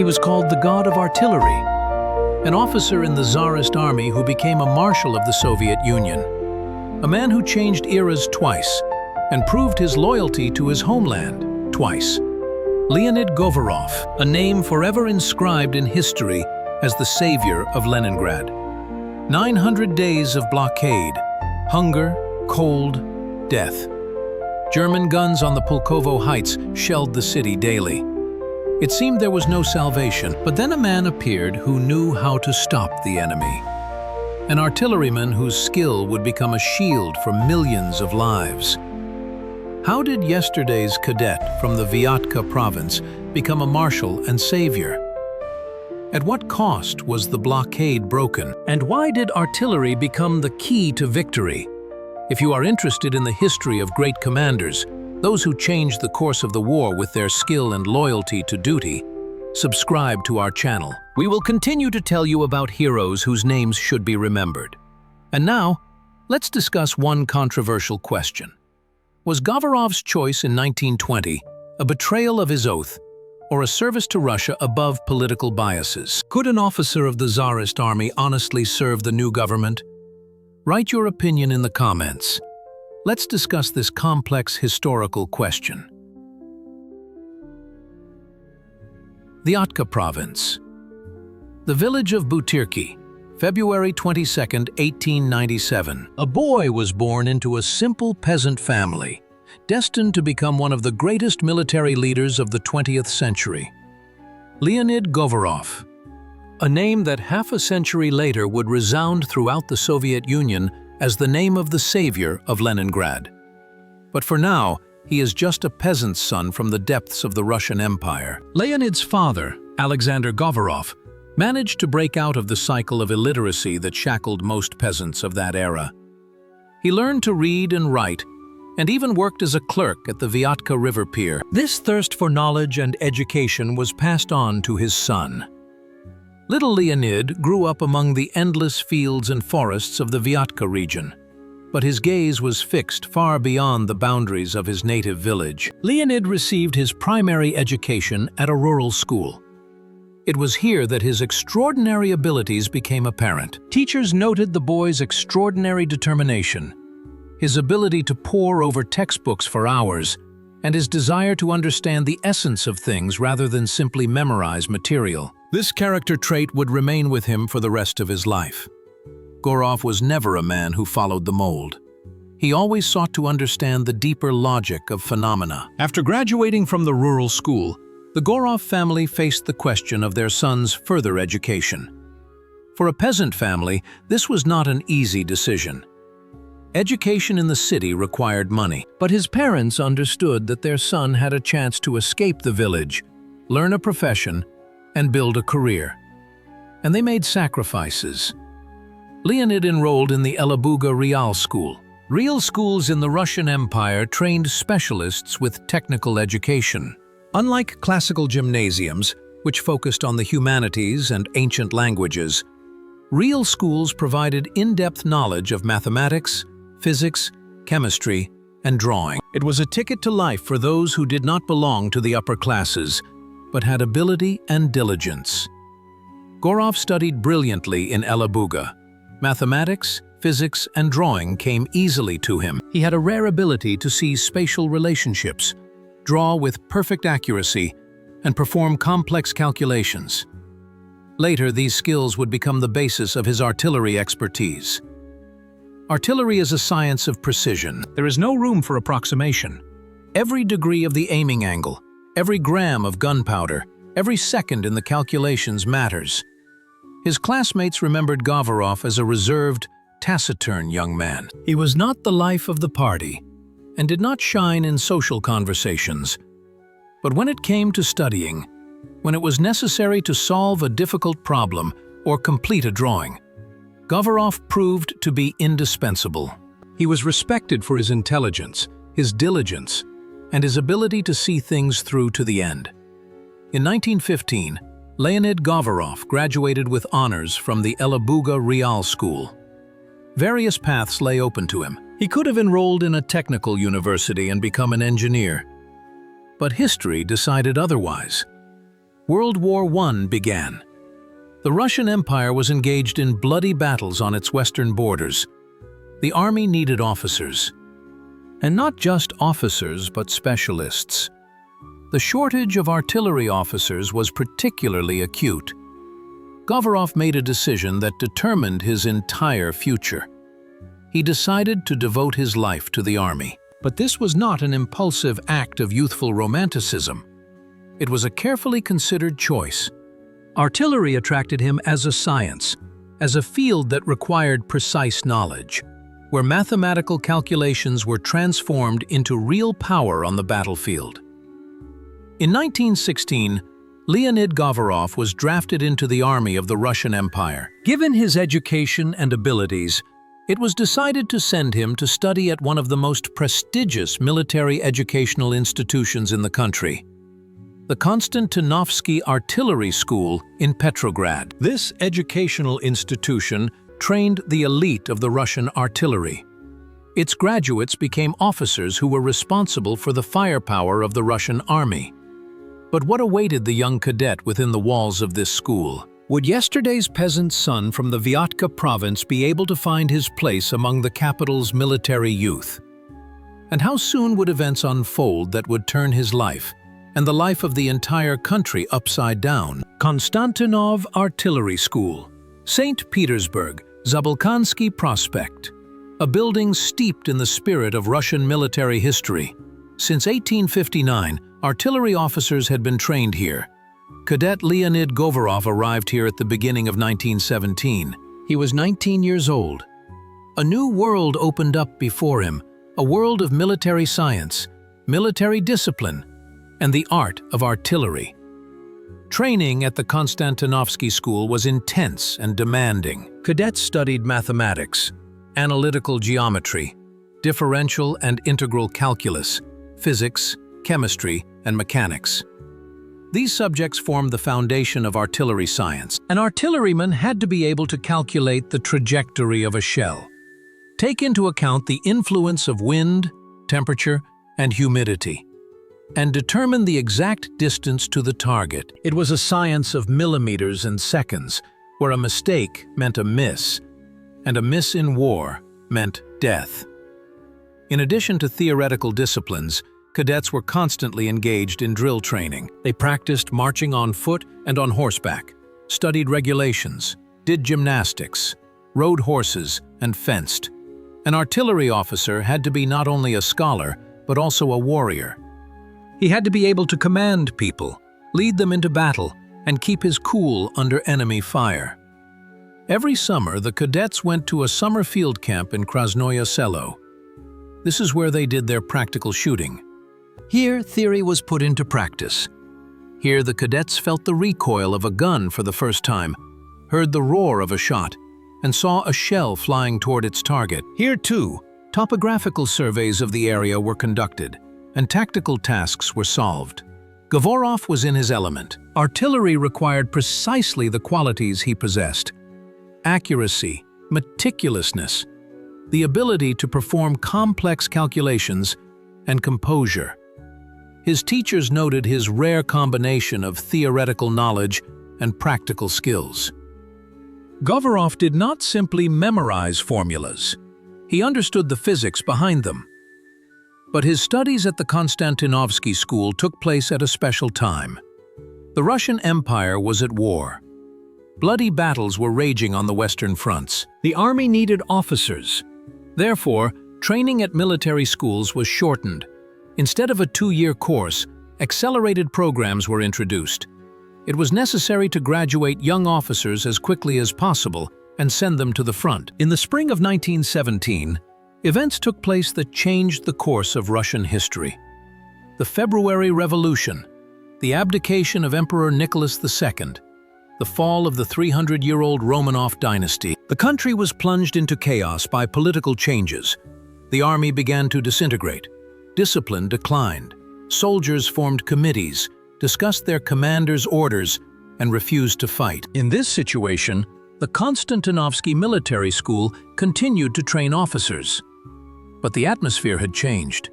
was called the God of Artillery, an officer in the Tsarist army who became a Marshal of the Soviet Union, a man who changed eras twice and proved his loyalty to his homeland twice. Leonid Govorov, a name forever inscribed in history as the savior of Leningrad. 900 days of blockade, hunger, cold, death. German guns on the Pulkovo Heights shelled the city daily. It seemed there was no salvation, but then a man appeared who knew how to stop the enemy. An artilleryman whose skill would become a shield for millions of lives. How did yesterday's cadet from the Vyatka province become a marshal and savior? At what cost was the blockade broken? And why did artillery become the key to victory? If you are interested in the history of great commanders, those who changed the course of the war with their skill and loyalty to duty, subscribe to our channel. We will continue to tell you about heroes whose names should be remembered. And now, let's discuss one controversial question. Was Govorov's choice in 1920 a betrayal of his oath, or a service to Russia above political biases? Could an officer of the Tsarist army honestly serve the new government? Write your opinion in the comments. Let's discuss this complex historical question. Vyatka Province. The village of Butyrki, February 22, 1897. A boy was born into a simple peasant family, destined to become one of the greatest military leaders of the 20th century. Leonid Govorov, a name that half a century later would resound throughout the Soviet Union as the name of the savior of Leningrad. But for now, he is just a peasant's son from the depths of the Russian Empire. Leonid's father, Alexander Govorov, managed to break out of the cycle of illiteracy that shackled most peasants of that era. He learned to read and write, and even worked as a clerk at the Vyatka River Pier. This thirst for knowledge and education was passed on to his son. Little Leonid grew up among the endless fields and forests of the Vyatka region, but his gaze was fixed far beyond the boundaries of his native village. Leonid received his primary education at a rural school. It was here that his extraordinary abilities became apparent. Teachers noted the boy's extraordinary determination, his ability to pore over textbooks for hours, and his desire to understand the essence of things rather than simply memorize material. This character trait would remain with him for the rest of his life. Govorov was never a man who followed the mold. He always sought to understand the deeper logic of phenomena. After graduating from the rural school, the Govorov family faced the question of their son's further education. For a peasant family, this was not an easy decision. Education in the city required money, but his parents understood that their son had a chance to escape the village, learn a profession, and build a career. And they made sacrifices. Leonid enrolled in the Elabug Real School. Real schools in the Russian Empire trained specialists with technical education. Unlike classical gymnasiums, which focused on the humanities and ancient languages, real schools provided in-depth knowledge of mathematics, physics, chemistry, and drawing. It was a ticket to life for those who did not belong to the upper classes, but had ability and diligence. Govorov studied brilliantly in Elabug. Mathematics, physics, and drawing came easily to him. He had a rare ability to see spatial relationships, draw with perfect accuracy, and perform complex calculations. Later, these skills would become the basis of his artillery expertise. Artillery is a science of precision. There is no room for approximation. Every degree of the aiming angle, every gram of gunpowder, every second in the calculations matters. His classmates remembered Govorov as a reserved, taciturn young man. He was not the life of the party and did not shine in social conversations. But when it came to studying, when it was necessary to solve a difficult problem or complete a drawing, Govorov proved to be indispensable. He was respected for his intelligence, his diligence, and his ability to see things through to the end. In 1915, Leonid Govorov graduated with honors from the Elabug Real School. Various paths lay open to him. He could have enrolled in a technical university and become an engineer. But history decided otherwise. World War I began. The Russian Empire was engaged in bloody battles on its western borders. The army needed officers. And not just officers, but specialists. The shortage of artillery officers was particularly acute. Govorov made a decision that determined his entire future. He decided to devote his life to the army. But this was not an impulsive act of youthful romanticism. It was a carefully considered choice. Artillery attracted him as a science, as a field that required precise knowledge, where mathematical calculations were transformed into real power on the battlefield. In 1916, Leonid Govorov was drafted into the army of the Russian Empire. Given his education and abilities, it was decided to send him to study at one of the most prestigious military educational institutions in the country, the Konstantinovsky Artillery School in Petrograd. This educational institution trained the elite of the Russian artillery. Its graduates became officers who were responsible for the firepower of the Russian army. But what awaited the young cadet within the walls of this school? Would yesterday's peasant son from the Vyatka province be able to find his place among the capital's military youth? And how soon would events unfold that would turn his life and the life of the entire country upside down? Konstantinov Artillery School, St. Petersburg, Zabolkansky Prospect, a building steeped in the spirit of Russian military history. Since 1859, artillery officers had been trained here. Cadet Leonid Govorov arrived here at the beginning of 1917. He was 19 years old. A new world opened up before him, a world of military science, military discipline, and the art of artillery. Training at the Konstantinovsky School was intense and demanding. Cadets studied mathematics, analytical geometry, differential and integral calculus, physics, chemistry, and mechanics. These subjects formed the foundation of artillery science. An artilleryman had to be able to calculate the trajectory of a shell, take into account the influence of wind, temperature, and humidity, and determine the exact distance to the target. It was a science of millimeters and seconds, where a mistake meant a miss, and a miss in war meant death. In addition to theoretical disciplines, cadets were constantly engaged in drill training. They practiced marching on foot and on horseback, studied regulations, did gymnastics, rode horses, and fenced. An artillery officer had to be not only a scholar, but also a warrior. He had to be able to command people, lead them into battle, and keep his cool under enemy fire. Every summer, the cadets went to a summer field camp in Krasnoye Selo. This is where they did their practical shooting. Here, theory was put into practice. Here, the cadets felt the recoil of a gun for the first time, heard the roar of a shot, and saw a shell flying toward its target. Here, too, topographical surveys of the area were conducted, and tactical tasks were solved. Govorov was in his element. Artillery required precisely the qualities he possessed: accuracy, meticulousness, the ability to perform complex calculations, and composure. His teachers noted his rare combination of theoretical knowledge and practical skills. Govorov did not simply memorize formulas. He understood the physics behind them. But his studies at the Konstantinovsky School took place at a special time. The Russian Empire was at war. Bloody battles were raging on the western fronts. The army needed officers. Therefore, training at military schools was shortened. Instead of a 2-year course, accelerated programs were introduced. It was necessary to graduate young officers as quickly as possible and send them to the front. In the spring of 1917, events took place that changed the course of Russian history. The February Revolution, the abdication of Emperor Nicholas II, the fall of the 300-year-old Romanov dynasty. The country was plunged into chaos by political changes. The army began to disintegrate. Discipline declined. Soldiers formed committees, discussed their commanders' orders, and refused to fight. In this situation, the Konstantinovsky Military School continued to train officers. But the atmosphere had changed.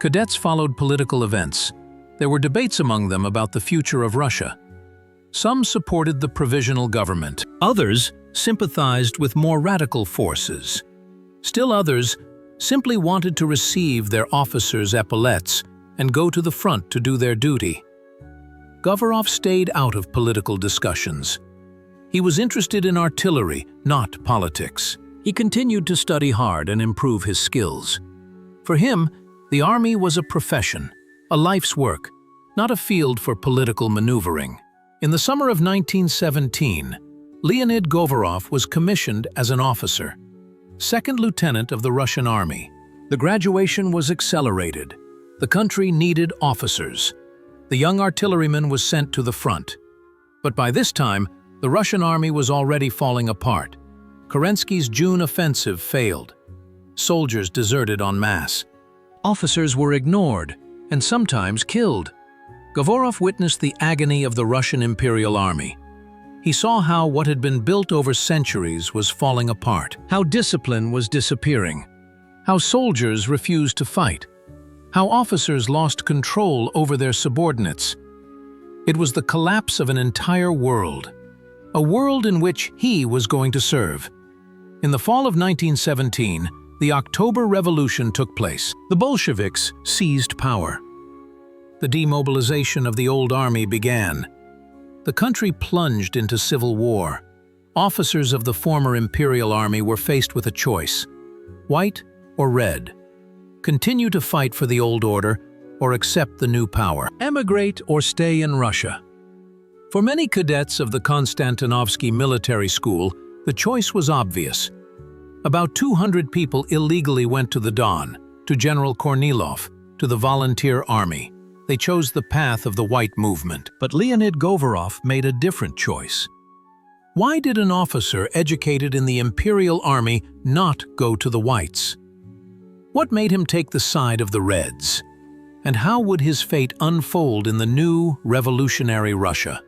Cadets followed political events. There were debates among them about the future of Russia. Some supported the provisional government. Others sympathized with more radical forces. Still others simply wanted to receive their officers' epaulettes and go to the front to do their duty. Govorov stayed out of political discussions. He was interested in artillery, not politics. He continued to study hard and improve his skills. For him, the army was a profession, a life's work, not a field for political maneuvering. In the summer of 1917, Leonid Govorov was commissioned as an officer, second lieutenant of the Russian army. The graduation was accelerated. The country needed officers. The young artilleryman was sent to the front. But by this time, the Russian army was already falling apart. Kerensky's June offensive failed. Soldiers deserted en masse. Officers were ignored and sometimes killed. Govorov witnessed the agony of the Russian Imperial Army. He saw how what had been built over centuries was falling apart, how discipline was disappearing, how soldiers refused to fight, how officers lost control over their subordinates. It was the collapse of an entire world, a world in which he was going to serve. In the fall of 1917, the October Revolution took place. The Bolsheviks seized power. The demobilization of the old army began. The country plunged into civil war. Officers of the former Imperial Army were faced with a choice: white or red. Continue to fight for the old order or accept the new power. Emigrate or stay in Russia. For many cadets of the Konstantinovsky Military School, the choice was obvious. About 200 people illegally went to the Don, to General Kornilov, to the Volunteer Army. They chose the path of the White Movement. But Leonid Govorov made a different choice. Why did an officer educated in the Imperial Army not go to the Whites? What made him take the side of the Reds? And how would his fate unfold in the new, revolutionary Russia?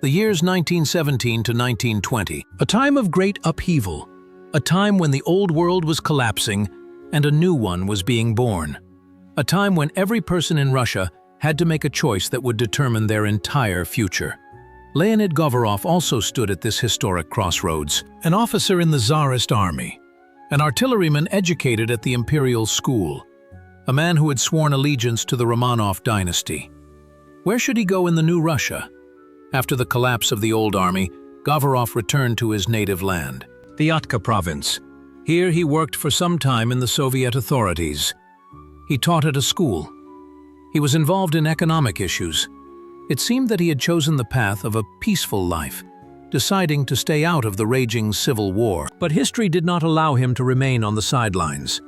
The years 1917 to 1920, a time of great upheaval, a time when the old world was collapsing and a new one was being born, a time when every person in Russia had to make a choice that would determine their entire future. Leonid Govorov also stood at this historic crossroads, an officer in the Tsarist army, an artilleryman educated at the Imperial School, a man who had sworn allegiance to the Romanov dynasty. Where should he go in the new Russia? After the collapse of the old army, Govorov returned to his native land, the Yatka province. Here he worked for some time in the Soviet authorities. He taught at a school. He was involved in economic issues. It seemed that he had chosen the path of a peaceful life, deciding to stay out of the raging civil war. But history did not allow him to remain on the sidelines.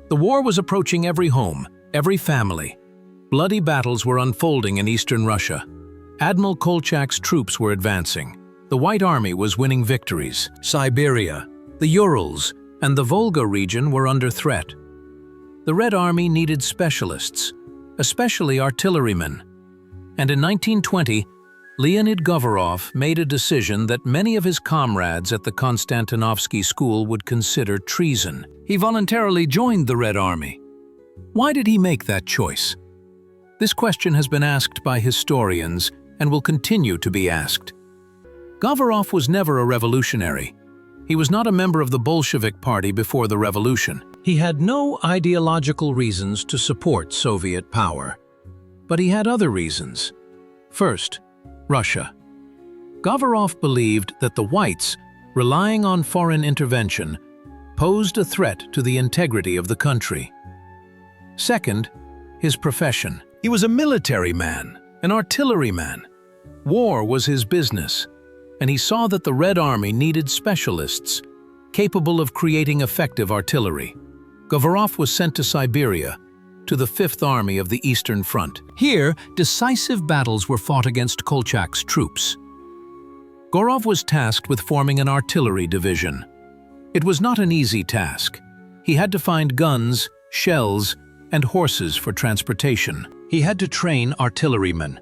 The war was approaching every home, every family. Bloody battles were unfolding in eastern Russia. Admiral Kolchak's troops were advancing. The White Army was winning victories. Siberia, the Urals, and the Volga region were under threat. The Red Army needed specialists, especially artillerymen. And in 1920, Leonid Govorov made a decision that many of his comrades at the Konstantinovsky School would consider treason. He voluntarily joined the Red Army. Why did he make that choice? This question has been asked by historians and will continue to be asked. Govorov was never a revolutionary. He was not a member of the Bolshevik Party before the revolution. He had no ideological reasons to support Soviet power. But he had other reasons. First, Russia. Govorov believed that the Whites, relying on foreign intervention, posed a threat to the integrity of the country. Second, his profession. He was a military man, an artilleryman. War was his business, and he saw that the Red Army needed specialists capable of creating effective artillery. Govorov was sent to Siberia, to the Fifth Army of the Eastern Front. Here, decisive battles were fought against Kolchak's troops. Govorov was tasked with forming an artillery division. It was not an easy task. He had to find guns, shells, and horses for transportation. He had to train artillerymen,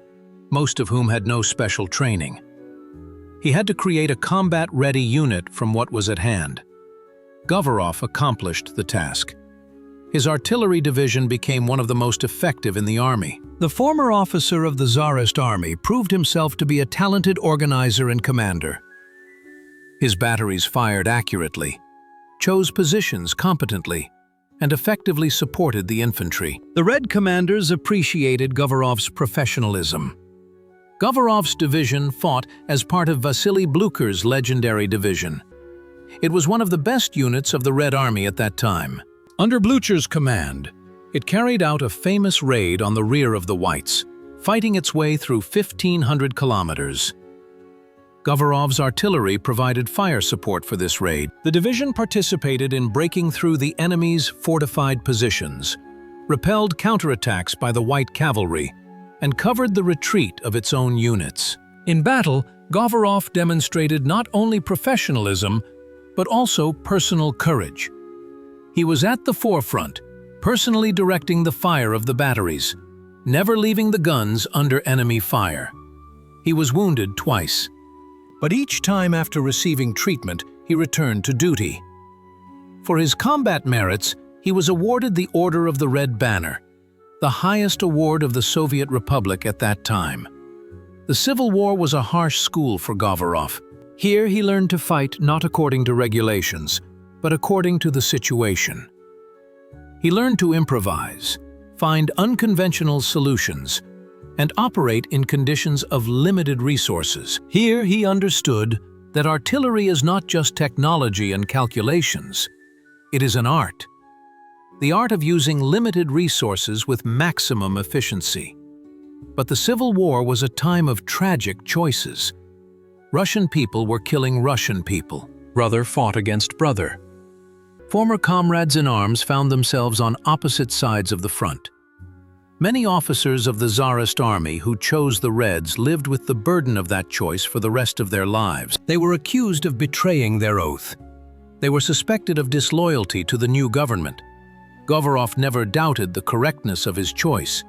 most of whom had no special training. He had to create a combat-ready unit from what was at hand. Govorov accomplished the task. His artillery division became one of the most effective in the army. The former officer of the Tsarist army proved himself to be a talented organizer and commander. His batteries fired accurately, chose positions competently, and effectively supported the infantry. The Red commanders appreciated Govorov's professionalism. Govorov's division fought as part of Vasily Blucher's legendary division. It was one of the best units of the Red Army at that time. Under Blucher's command, it carried out a famous raid on the rear of the Whites, fighting its way through 1,500 kilometers. Govorov's artillery provided fire support for this raid. The division participated in breaking through the enemy's fortified positions, repelled counterattacks by the White cavalry, and covered the retreat of its own units. In battle, Govorov demonstrated not only professionalism, but also personal courage. He was at the forefront, personally directing the fire of the batteries, never leaving the guns under enemy fire. He was wounded twice, but each time after receiving treatment, he returned to duty. For his combat merits, he was awarded the Order of the Red Banner, the highest award of the Soviet Republic at that time. The Civil War was a harsh school for Govorov. Here he learned to fight not according to regulations, but according to the situation. He learned to improvise, find unconventional solutions, and operate in conditions of limited resources. Here he understood that artillery is not just technology and calculations. It is an art. The art of using limited resources with maximum efficiency. But the Civil War was a time of tragic choices. Russian people were killing Russian people. Brother fought against brother. Former comrades in arms found themselves on opposite sides of the front. Many officers of the Tsarist army who chose the Reds lived with the burden of that choice for the rest of their lives. They were accused of betraying their oath. They were suspected of disloyalty to the new government. Govorov never doubted the correctness of his choice.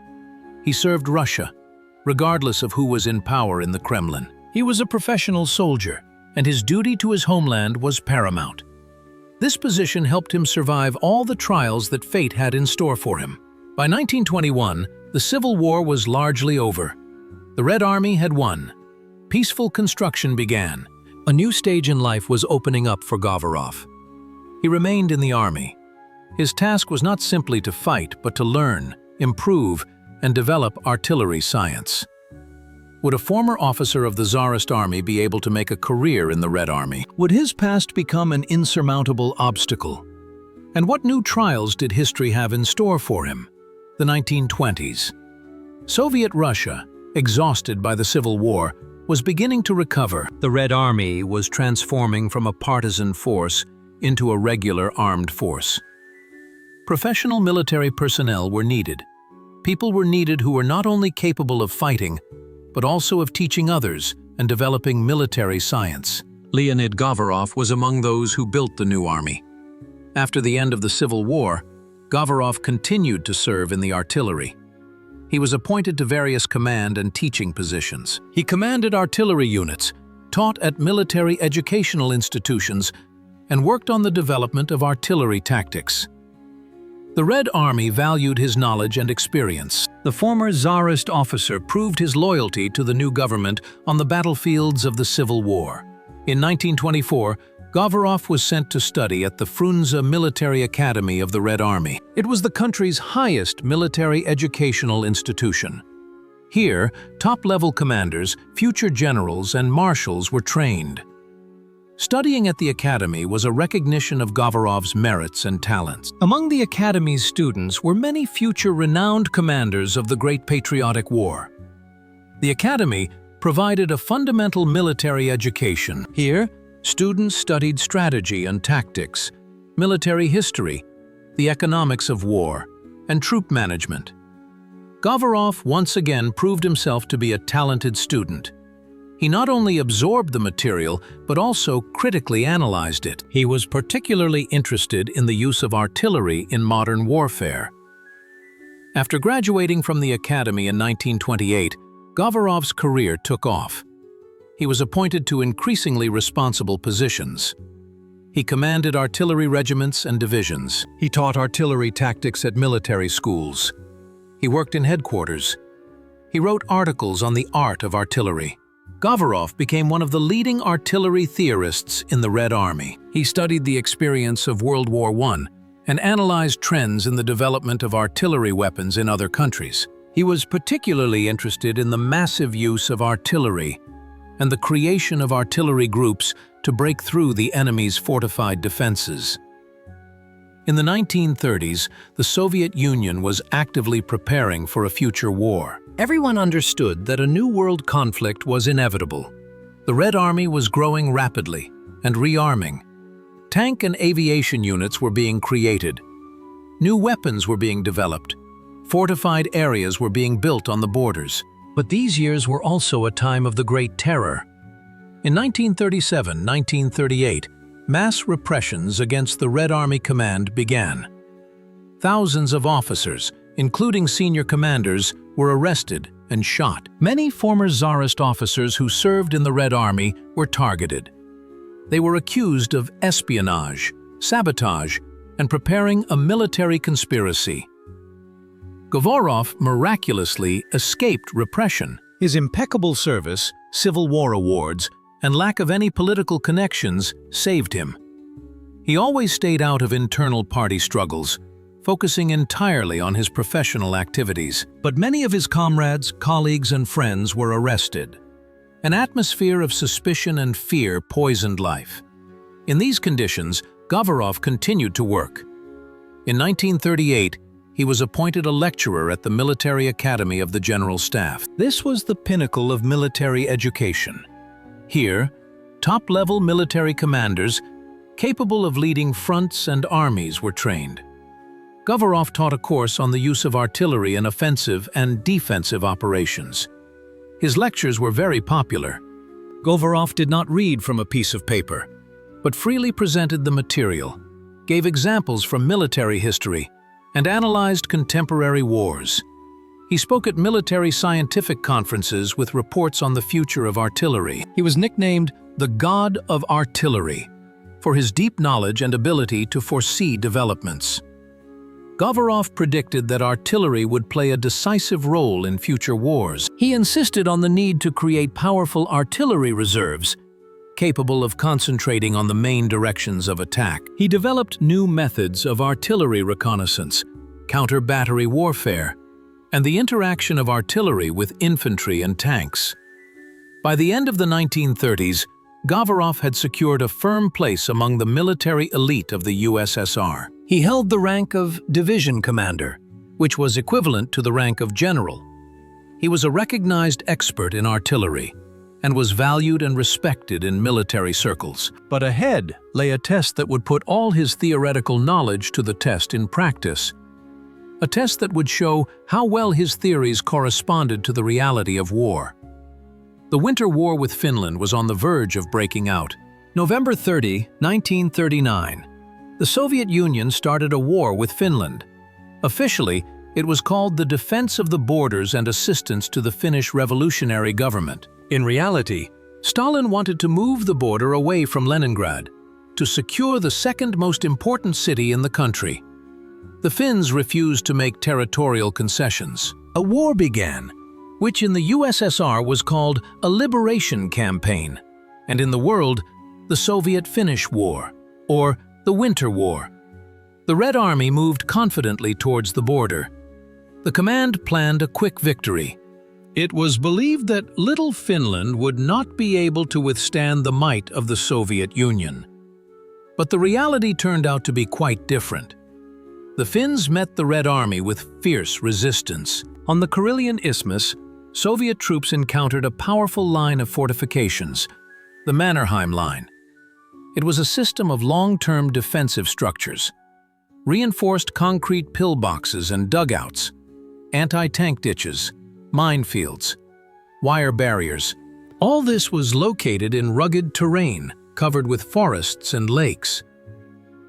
He served Russia, regardless of who was in power in the Kremlin. He was a professional soldier, and his duty to his homeland was paramount. This position helped him survive all the trials that fate had in store for him. By 1921, the Civil War was largely over. The Red Army had won. Peaceful construction began. A new stage in life was opening up for Govorov. He remained in the army. His task was not simply to fight, but to learn, improve, and develop artillery science. Would a former officer of the Tsarist army be able to make a career in the Red Army? Would his past become an insurmountable obstacle? And what new trials did history have in store for him? The 1920s. Soviet Russia, exhausted by the Civil War, was beginning to recover. The Red Army was transforming from a partisan force into a regular armed force. Professional military personnel were needed. People were needed who were not only capable of fighting, but also of teaching others and developing military science. Leonid Govorov was among those who built the new army. After the end of the Civil War, Govorov continued to serve in the artillery. He was appointed to various command and teaching positions. He commanded artillery units, taught at military educational institutions, and worked on the development of artillery tactics. The Red Army valued his knowledge and experience. The former Tsarist officer proved his loyalty to the new government on the battlefields of the Civil War. In 1924, Govorov was sent to study at the Frunze Military Academy of the Red Army. It was the country's highest military educational institution. Here, top-level commanders, future generals, and marshals were trained. Studying at the academy was a recognition of Govorov's merits and talents. Among the academy's students were many future renowned commanders of the Great Patriotic War. The academy provided a fundamental military education. Here, students studied strategy and tactics, military history, the economics of war, and troop management. Govorov once again proved himself to be a talented student. He not only absorbed the material, but also critically analyzed it. He was particularly interested in the use of artillery in modern warfare. After graduating from the academy in 1928, Govorov's career took off. He was appointed to increasingly responsible positions. He commanded artillery regiments and divisions. He taught artillery tactics at military schools. He worked in headquarters. He wrote articles on the art of artillery. Govorov became one of the leading artillery theorists in the Red Army. He studied the experience of World War I and analyzed trends in the development of artillery weapons in other countries. He was particularly interested in the massive use of artillery and the creation of artillery groups to break through the enemy's fortified defenses. In the 1930s, the Soviet Union was actively preparing for a future war. Everyone understood that a new world conflict was inevitable. The Red Army was growing rapidly and rearming. Tank and aviation units were being created. New weapons were being developed. Fortified areas were being built on the borders. But these years were also a time of the Great Terror. In 1937-1938, mass repressions against the Red Army Command began. Thousands of officers, including senior commanders, were arrested and shot. Many former Tsarist officers who served in the Red Army were targeted. They were accused of espionage, sabotage, and preparing a military conspiracy. Govorov miraculously escaped repression. His impeccable service, Civil War awards, and lack of any political connections saved him. He always stayed out of internal party struggles, focusing entirely on his professional activities. But many of his comrades, colleagues, and friends were arrested. An atmosphere of suspicion and fear poisoned life. In these conditions, Govorov continued to work. In 1938, he was appointed a lecturer at the Military Academy of the General Staff. This was the pinnacle of military education. Here, top-level military commanders, capable of leading fronts and armies, were trained. Govorov taught a course on the use of artillery in offensive and defensive operations. His lectures were very popular. Govorov did not read from a piece of paper, but freely presented the material, gave examples from military history, and analyzed contemporary wars. He spoke at military scientific conferences with reports on the future of artillery. He was nicknamed the God of Artillery for his deep knowledge and ability to foresee developments. Govorov predicted that artillery would play a decisive role in future wars. He insisted on the need to create powerful artillery reserves, capable of concentrating on the main directions of attack. He developed new methods of artillery reconnaissance, counter-battery warfare, and the interaction of artillery with infantry and tanks. By the end of the 1930s, Govorov had secured a firm place among the military elite of the USSR. He held the rank of division commander, which was equivalent to the rank of general. He was a recognized expert in artillery and was valued and respected in military circles. But ahead lay a test that would put all his theoretical knowledge to the test in practice. A test that would show how well his theories corresponded to the reality of war. The Winter War with Finland was on the verge of breaking out. November 30, 1939, the Soviet Union started a war with Finland. Officially, it was called the Defense of the Borders and Assistance to the Finnish Revolutionary Government. In reality, Stalin wanted to move the border away from Leningrad to secure the second most important city in the country. The Finns refused to make territorial concessions. A war began, which in the USSR was called a liberation campaign, and in the world, the Soviet-Finnish War, or the Winter War. The Red Army moved confidently towards the border. The command planned a quick victory. It was believed that little Finland would not be able to withstand the might of the Soviet Union. But the reality turned out to be quite different. The Finns met the Red Army with fierce resistance. On the Karelian Isthmus, Soviet troops encountered a powerful line of fortifications, the Mannerheim Line. It was a system of long-term defensive structures, reinforced concrete pillboxes and dugouts, anti-tank ditches, minefields, wire barriers. All this was located in rugged terrain covered with forests and lakes.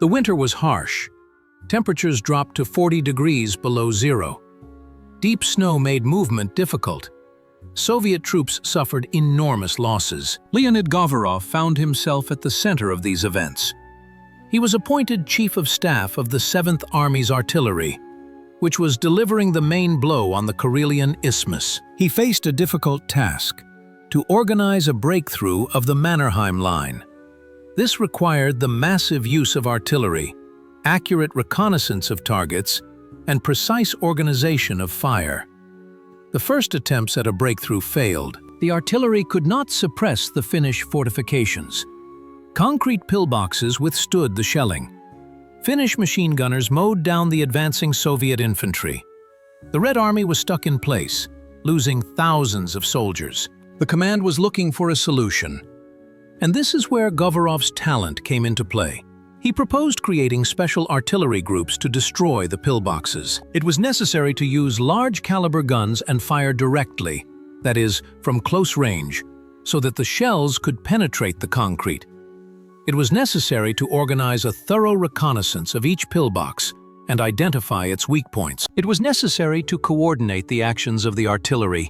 The winter was harsh. Temperatures dropped to 40 degrees below zero. Deep snow made movement difficult. Soviet troops suffered enormous losses. Leonid Govorov found himself at the center of these events. He was appointed Chief of Staff of the 7th Army's artillery, which was delivering the main blow on the Karelian Isthmus. He faced a difficult task: to organize a breakthrough of the Mannerheim Line. This required the massive use of artillery, accurate reconnaissance of targets, and precise organization of fire. The first attempts at a breakthrough failed. The artillery could not suppress the Finnish fortifications. Concrete pillboxes withstood the shelling. Finnish machine gunners mowed down the advancing Soviet infantry. The Red Army was stuck in place, losing thousands of soldiers. The command was looking for a solution. And this is where Govorov's talent came into play. He proposed creating special artillery groups to destroy the pillboxes. It was necessary to use large-caliber guns and fire directly, that is, from close range, so that the shells could penetrate the concrete. It was necessary to organize a thorough reconnaissance of each pillbox and identify its weak points. It was necessary to coordinate the actions of the artillery,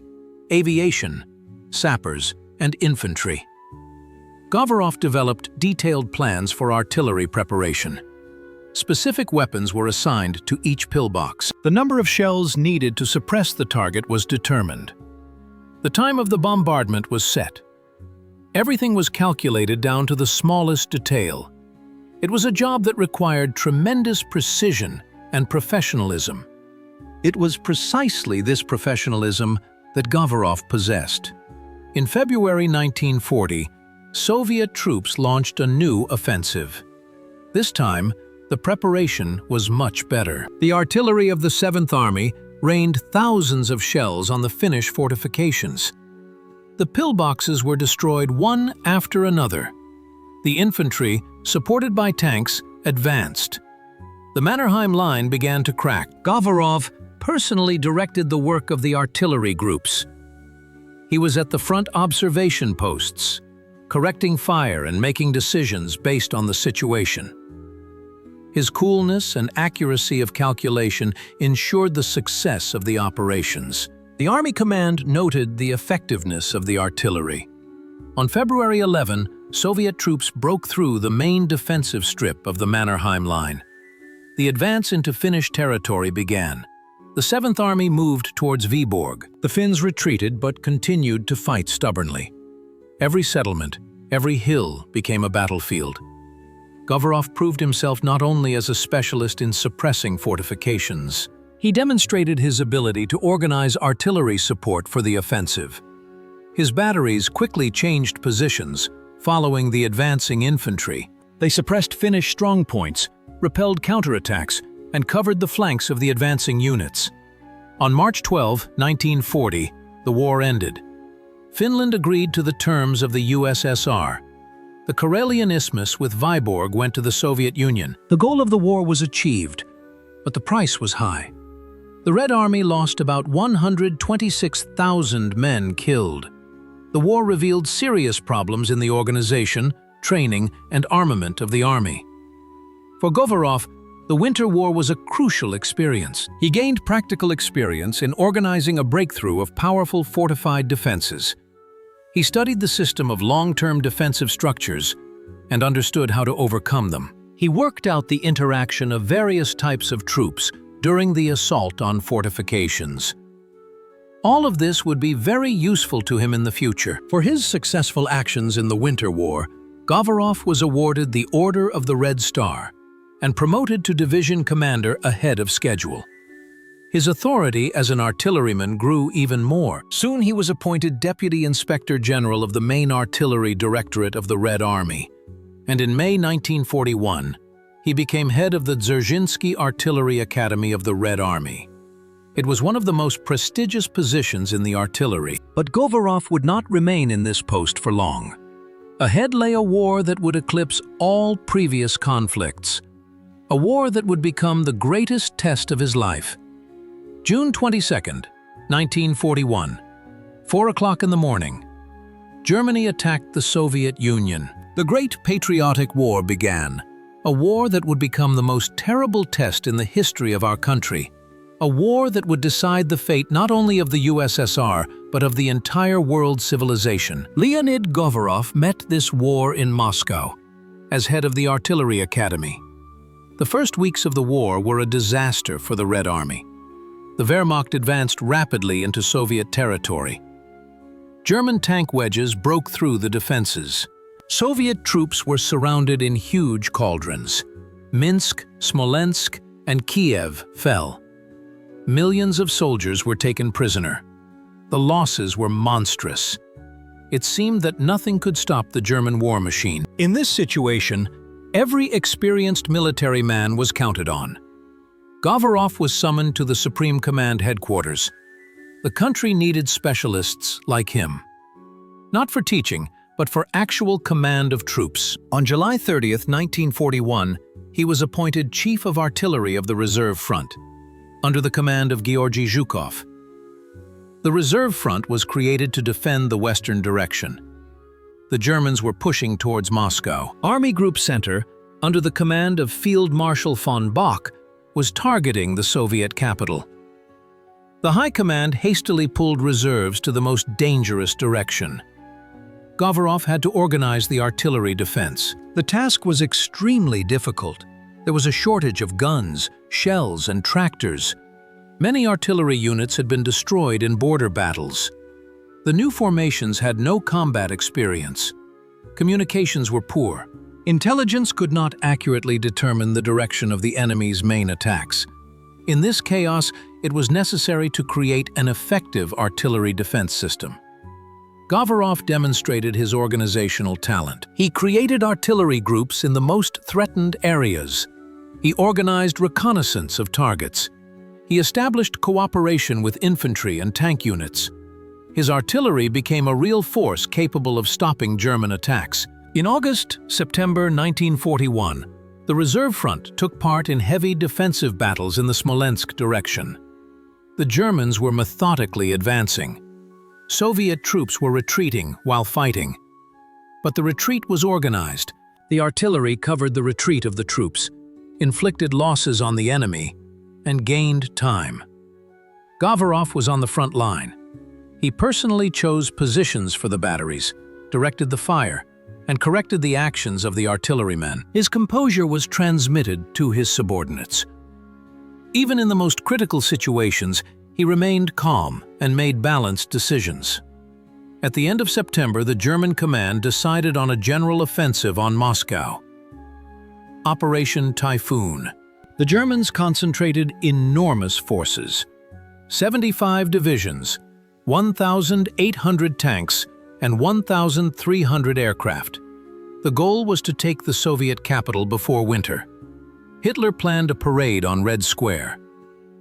aviation, sappers, and infantry. Govorov developed detailed plans for artillery preparation. Specific weapons were assigned to each pillbox. The number of shells needed to suppress the target was determined. The time of the bombardment was set. Everything was calculated down to the smallest detail. It was a job that required tremendous precision and professionalism. It was precisely this professionalism that Govorov possessed. In February 1940, Soviet troops launched a new offensive. This time, the preparation was much better. The artillery of the 7th Army rained thousands of shells on the Finnish fortifications. The pillboxes were destroyed one after another. The infantry, supported by tanks, advanced. The Mannerheim Line began to crack. Govorov personally directed the work of the artillery groups. He was at the front observation posts, correcting fire and making decisions based on the situation. His coolness and accuracy of calculation ensured the success of the operations. The Army Command noted the effectiveness of the artillery. On February 11, Soviet troops broke through the main defensive strip of the Mannerheim Line. The advance into Finnish territory began. The 7th Army moved towards Viborg. The Finns retreated but continued to fight stubbornly. Every settlement, every hill became a battlefield. Govorov proved himself not only as a specialist in suppressing fortifications. He demonstrated his ability to organize artillery support for the offensive. His batteries quickly changed positions, following the advancing infantry. They suppressed Finnish strongpoints, repelled counterattacks, and covered the flanks of the advancing units. On March 12, 1940, the war ended. Finland agreed to the terms of the USSR. The Karelian Isthmus with Viborg went to the Soviet Union. The goal of the war was achieved, but the price was high. The Red Army lost about 126,000 men killed. The war revealed serious problems in the organization, training, and armament of the army. For Govorov, the Winter War was a crucial experience. He gained practical experience in organizing a breakthrough of powerful fortified defenses. He studied the system of long-term defensive structures and understood how to overcome them. He worked out the interaction of various types of troops during the assault on fortifications. All of this would be very useful to him in the future. For his successful actions in the Winter War, Govorov was awarded the Order of the Red Star and promoted to division commander ahead of schedule. His authority as an artilleryman grew even more. Soon he was appointed Deputy Inspector General of the Main Artillery Directorate of the Red Army, and in May 1941, he became head of the Dzerzhinsky Artillery Academy of the Red Army. It was one of the most prestigious positions in the artillery. But Govorov would not remain in this post for long. Ahead lay a war that would eclipse all previous conflicts, a war that would become the greatest test of his life. June 22, 1941, 4 o'clock in the morning. Germany attacked the Soviet Union. The Great Patriotic War began, a war that would become the most terrible test in the history of our country, a war that would decide the fate not only of the USSR, but of the entire world civilization. Leonid Govorov met this war in Moscow, as head of the Artillery Academy. The first weeks of the war were a disaster for the Red Army. The Wehrmacht advanced rapidly into Soviet territory. German tank wedges broke through the defenses. Soviet troops were surrounded in huge cauldrons. Minsk, Smolensk, and Kiev fell. Millions of soldiers were taken prisoner. The losses were monstrous. It seemed that nothing could stop the German war machine. In this situation, every experienced military man was counted on. Govorov was summoned to the Supreme Command headquarters. The country needed specialists like him. Not for teaching, but for actual command of troops. On July 30th, 1941, he was appointed Chief of Artillery of the Reserve Front, under the command of Georgy Zhukov. The Reserve Front was created to defend the western direction. The Germans were pushing towards Moscow. Army Group Center, under the command of Field Marshal von Bock, was targeting the Soviet capital. The High Command hastily pulled reserves to the most dangerous direction. Govorov had to organize the artillery defense. The task was extremely difficult. There was a shortage of guns, shells, and tractors. Many artillery units had been destroyed in border battles. The new formations had no combat experience. Communications were poor. Intelligence could not accurately determine the direction of the enemy's main attacks. In this chaos, it was necessary to create an effective artillery defense system. Govorov demonstrated his organizational talent. He created artillery groups in the most threatened areas. He organized reconnaissance of targets. He established cooperation with infantry and tank units. His artillery became a real force capable of stopping German attacks. In August-September 1941, the Reserve Front took part in heavy defensive battles in the Smolensk direction. The Germans were methodically advancing. Soviet troops were retreating while fighting. But the retreat was organized. The artillery covered the retreat of the troops, inflicted losses on the enemy, and gained time. Govorov was on the front line. He personally chose positions for the batteries, directed the fire, and corrected the actions of the artillerymen. His composure was transmitted to his subordinates. Even in the most critical situations, he remained calm and made balanced decisions. At the end of September, the German command decided on a general offensive on Moscow. Operation Typhoon. The Germans concentrated enormous forces. 75 divisions, 1,800 tanks, and 1,300 aircraft. The goal was to take the Soviet capital before winter. Hitler planned a parade on Red Square.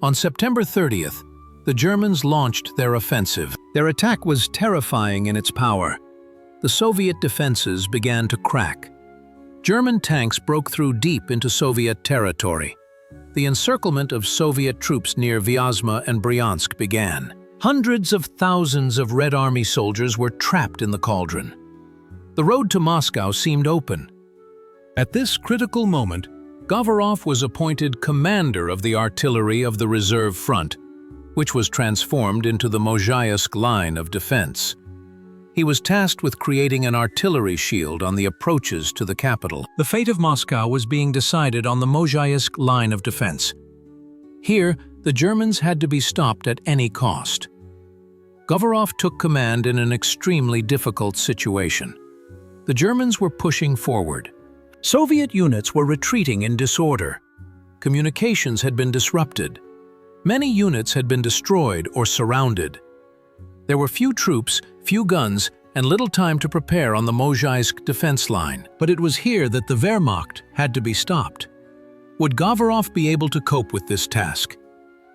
On September 30th, the Germans launched their offensive. Their attack was terrifying in its power. The Soviet defenses began to crack. German tanks broke through deep into Soviet territory. The encirclement of Soviet troops near Vyazma and Bryansk began. Hundreds of thousands of Red Army soldiers were trapped in the cauldron. The road to Moscow seemed open. At this critical moment, Govorov was appointed commander of the artillery of the Reserve Front, which was transformed into the Mozhaysk line of defense. He was tasked with creating an artillery shield on the approaches to the capital. The fate of Moscow was being decided on the Mozhaysk line of defense. Here, the Germans had to be stopped at any cost. Govorov took command in an extremely difficult situation. The Germans were pushing forward. Soviet units were retreating in disorder. Communications had been disrupted. Many units had been destroyed or surrounded. There were few troops, few guns, and little time to prepare on the Mozhaysk defense line. But it was here that the Wehrmacht had to be stopped. Would Govorov be able to cope with this task?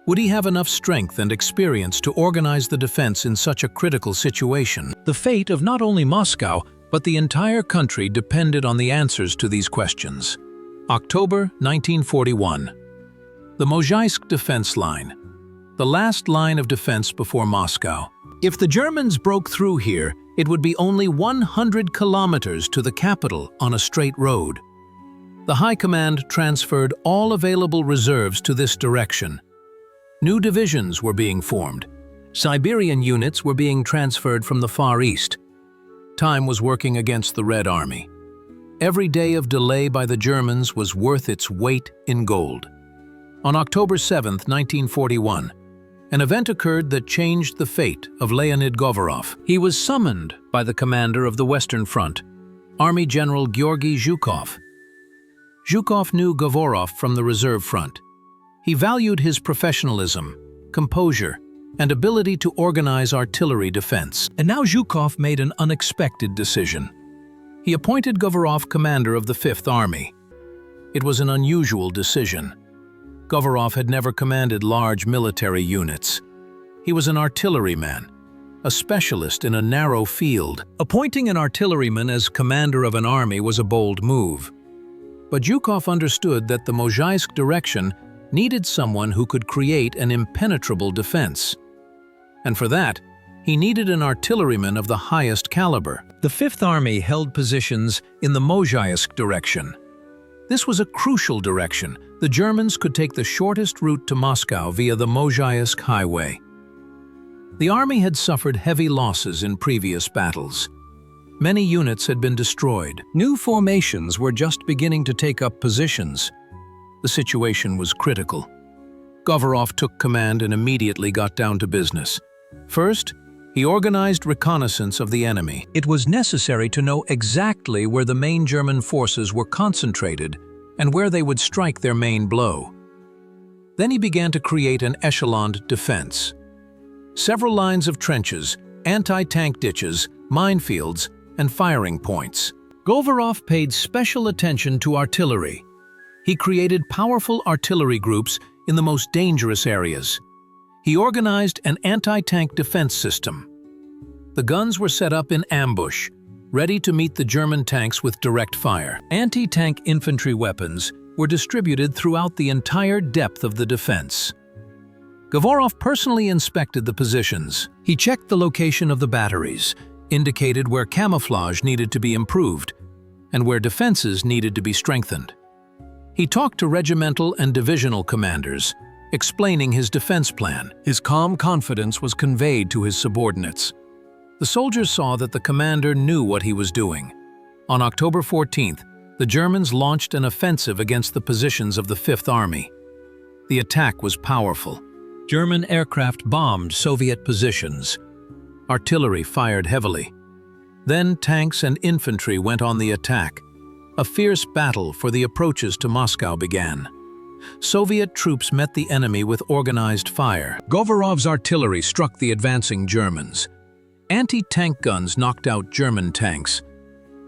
Would he have enough strength and experience to organize the defense in such a critical situation? The fate of not only Moscow, but the entire country depended on the answers to these questions. October 1941. The Mozhaysk defense line, the last line of defense before Moscow. If the Germans broke through here, it would be only 100 kilometers to the capital on a straight road. The High Command transferred all available reserves to this direction. New divisions were being formed. Siberian units were being transferred from the Far East. Time was working against the Red Army. Every day of delay by the Germans was worth its weight in gold. On October 7, 1941, an event occurred that changed the fate of Leonid Govorov. He was summoned by the commander of the Western Front, Army General Georgy Zhukov. Zhukov knew Govorov from the Reserve Front. He valued his professionalism, composure, and ability to organize artillery defense. And now Zhukov made an unexpected decision. He appointed Govorov commander of the Fifth Army. It was an unusual decision. Govorov had never commanded large military units. He was an artilleryman, a specialist in a narrow field. Appointing an artilleryman as commander of an army was a bold move. But Zhukov understood that the Mozhaisk direction needed someone who could create an impenetrable defense. And for that, he needed an artilleryman of the highest caliber. The Fifth Army held positions in the Mozhaisk direction. This was a crucial direction. The Germans could take the shortest route to Moscow via the Mozhaisk highway. The army had suffered heavy losses in previous battles. Many units had been destroyed. New formations were just beginning to take up positions. The situation was critical. Govorov took command and immediately got down to business. First, he organized reconnaissance of the enemy. It was necessary to know exactly where the main German forces were concentrated and where they would strike their main blow. Then he began to create an echeloned defense. Several lines of trenches, anti-tank ditches, minefields, and firing points. Govorov paid special attention to artillery. He created powerful artillery groups in the most dangerous areas. He organized an anti-tank defense system. The guns were set up in ambush, ready to meet the German tanks with direct fire. Anti-tank infantry weapons were distributed throughout the entire depth of the defense. Govorov personally inspected the positions. He checked the location of the batteries, indicated where camouflage needed to be improved, and where defenses needed to be strengthened. He talked to regimental and divisional commanders, explaining his defense plan. His calm confidence was conveyed to his subordinates. The soldiers saw that the commander knew what he was doing. On October 14th, the Germans launched an offensive against the positions of the Fifth Army. The attack was powerful. German aircraft bombed Soviet positions. Artillery fired heavily. Then tanks and infantry went on the attack. A fierce battle for the approaches to Moscow began. Soviet troops met the enemy with organized fire. Govorov's artillery struck the advancing Germans. Anti-tank guns knocked out German tanks.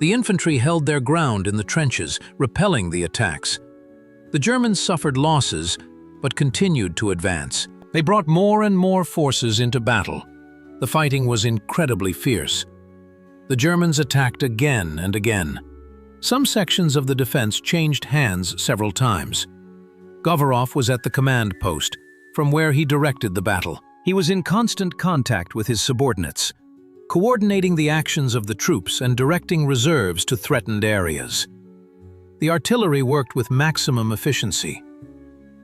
The infantry held their ground in the trenches, repelling the attacks. The Germans suffered losses, but continued to advance. They brought more and more forces into battle. The fighting was incredibly fierce. The Germans attacked again and again. Some sections of the defense changed hands several times. Govorov was at the command post, from where he directed the battle. He was in constant contact with his subordinates, coordinating the actions of the troops and directing reserves to threatened areas. The artillery worked with maximum efficiency.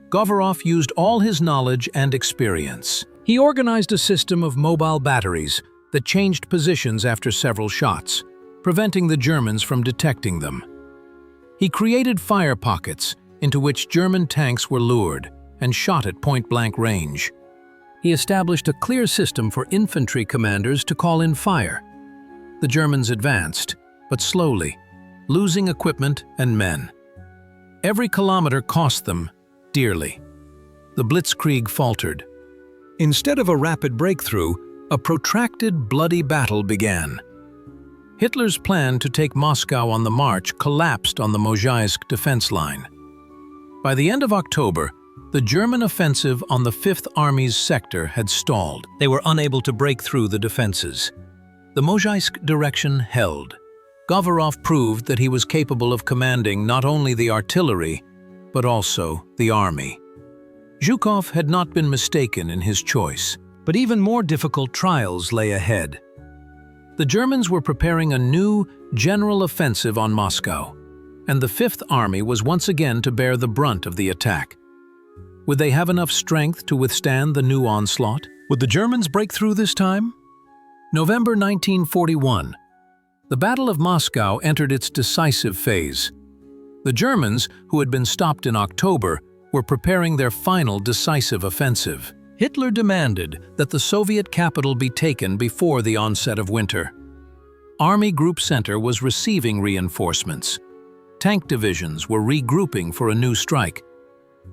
Govorov used all his knowledge and experience. He organized a system of mobile batteries that changed positions after several shots, preventing the Germans from detecting them. He created fire pockets into which German tanks were lured and shot at point-blank range. He established a clear system for infantry commanders to call in fire. The Germans advanced, but slowly, losing equipment and men. Every kilometer cost them dearly. The blitzkrieg faltered. Instead of a rapid breakthrough, a protracted, bloody battle began. Hitler's plan to take Moscow on the march collapsed on the Mozhaisk defense line. By the end of October, the German offensive on the Fifth Army's sector had stalled. They were unable to break through the defenses. The Mozhaisk direction held. Govorov proved that he was capable of commanding not only the artillery, but also the army. Zhukov had not been mistaken in his choice, but even more difficult trials lay ahead. The Germans were preparing a new general offensive on Moscow, and the Fifth Army was once again to bear the brunt of the attack. Would they have enough strength to withstand the new onslaught? Would the Germans break through this time? November 1941. The Battle of Moscow entered its decisive phase. The Germans, who had been stopped in October, were preparing their final decisive offensive. Hitler demanded that the Soviet capital be taken before the onset of winter. Army Group Center was receiving reinforcements. Tank divisions were regrouping for a new strike.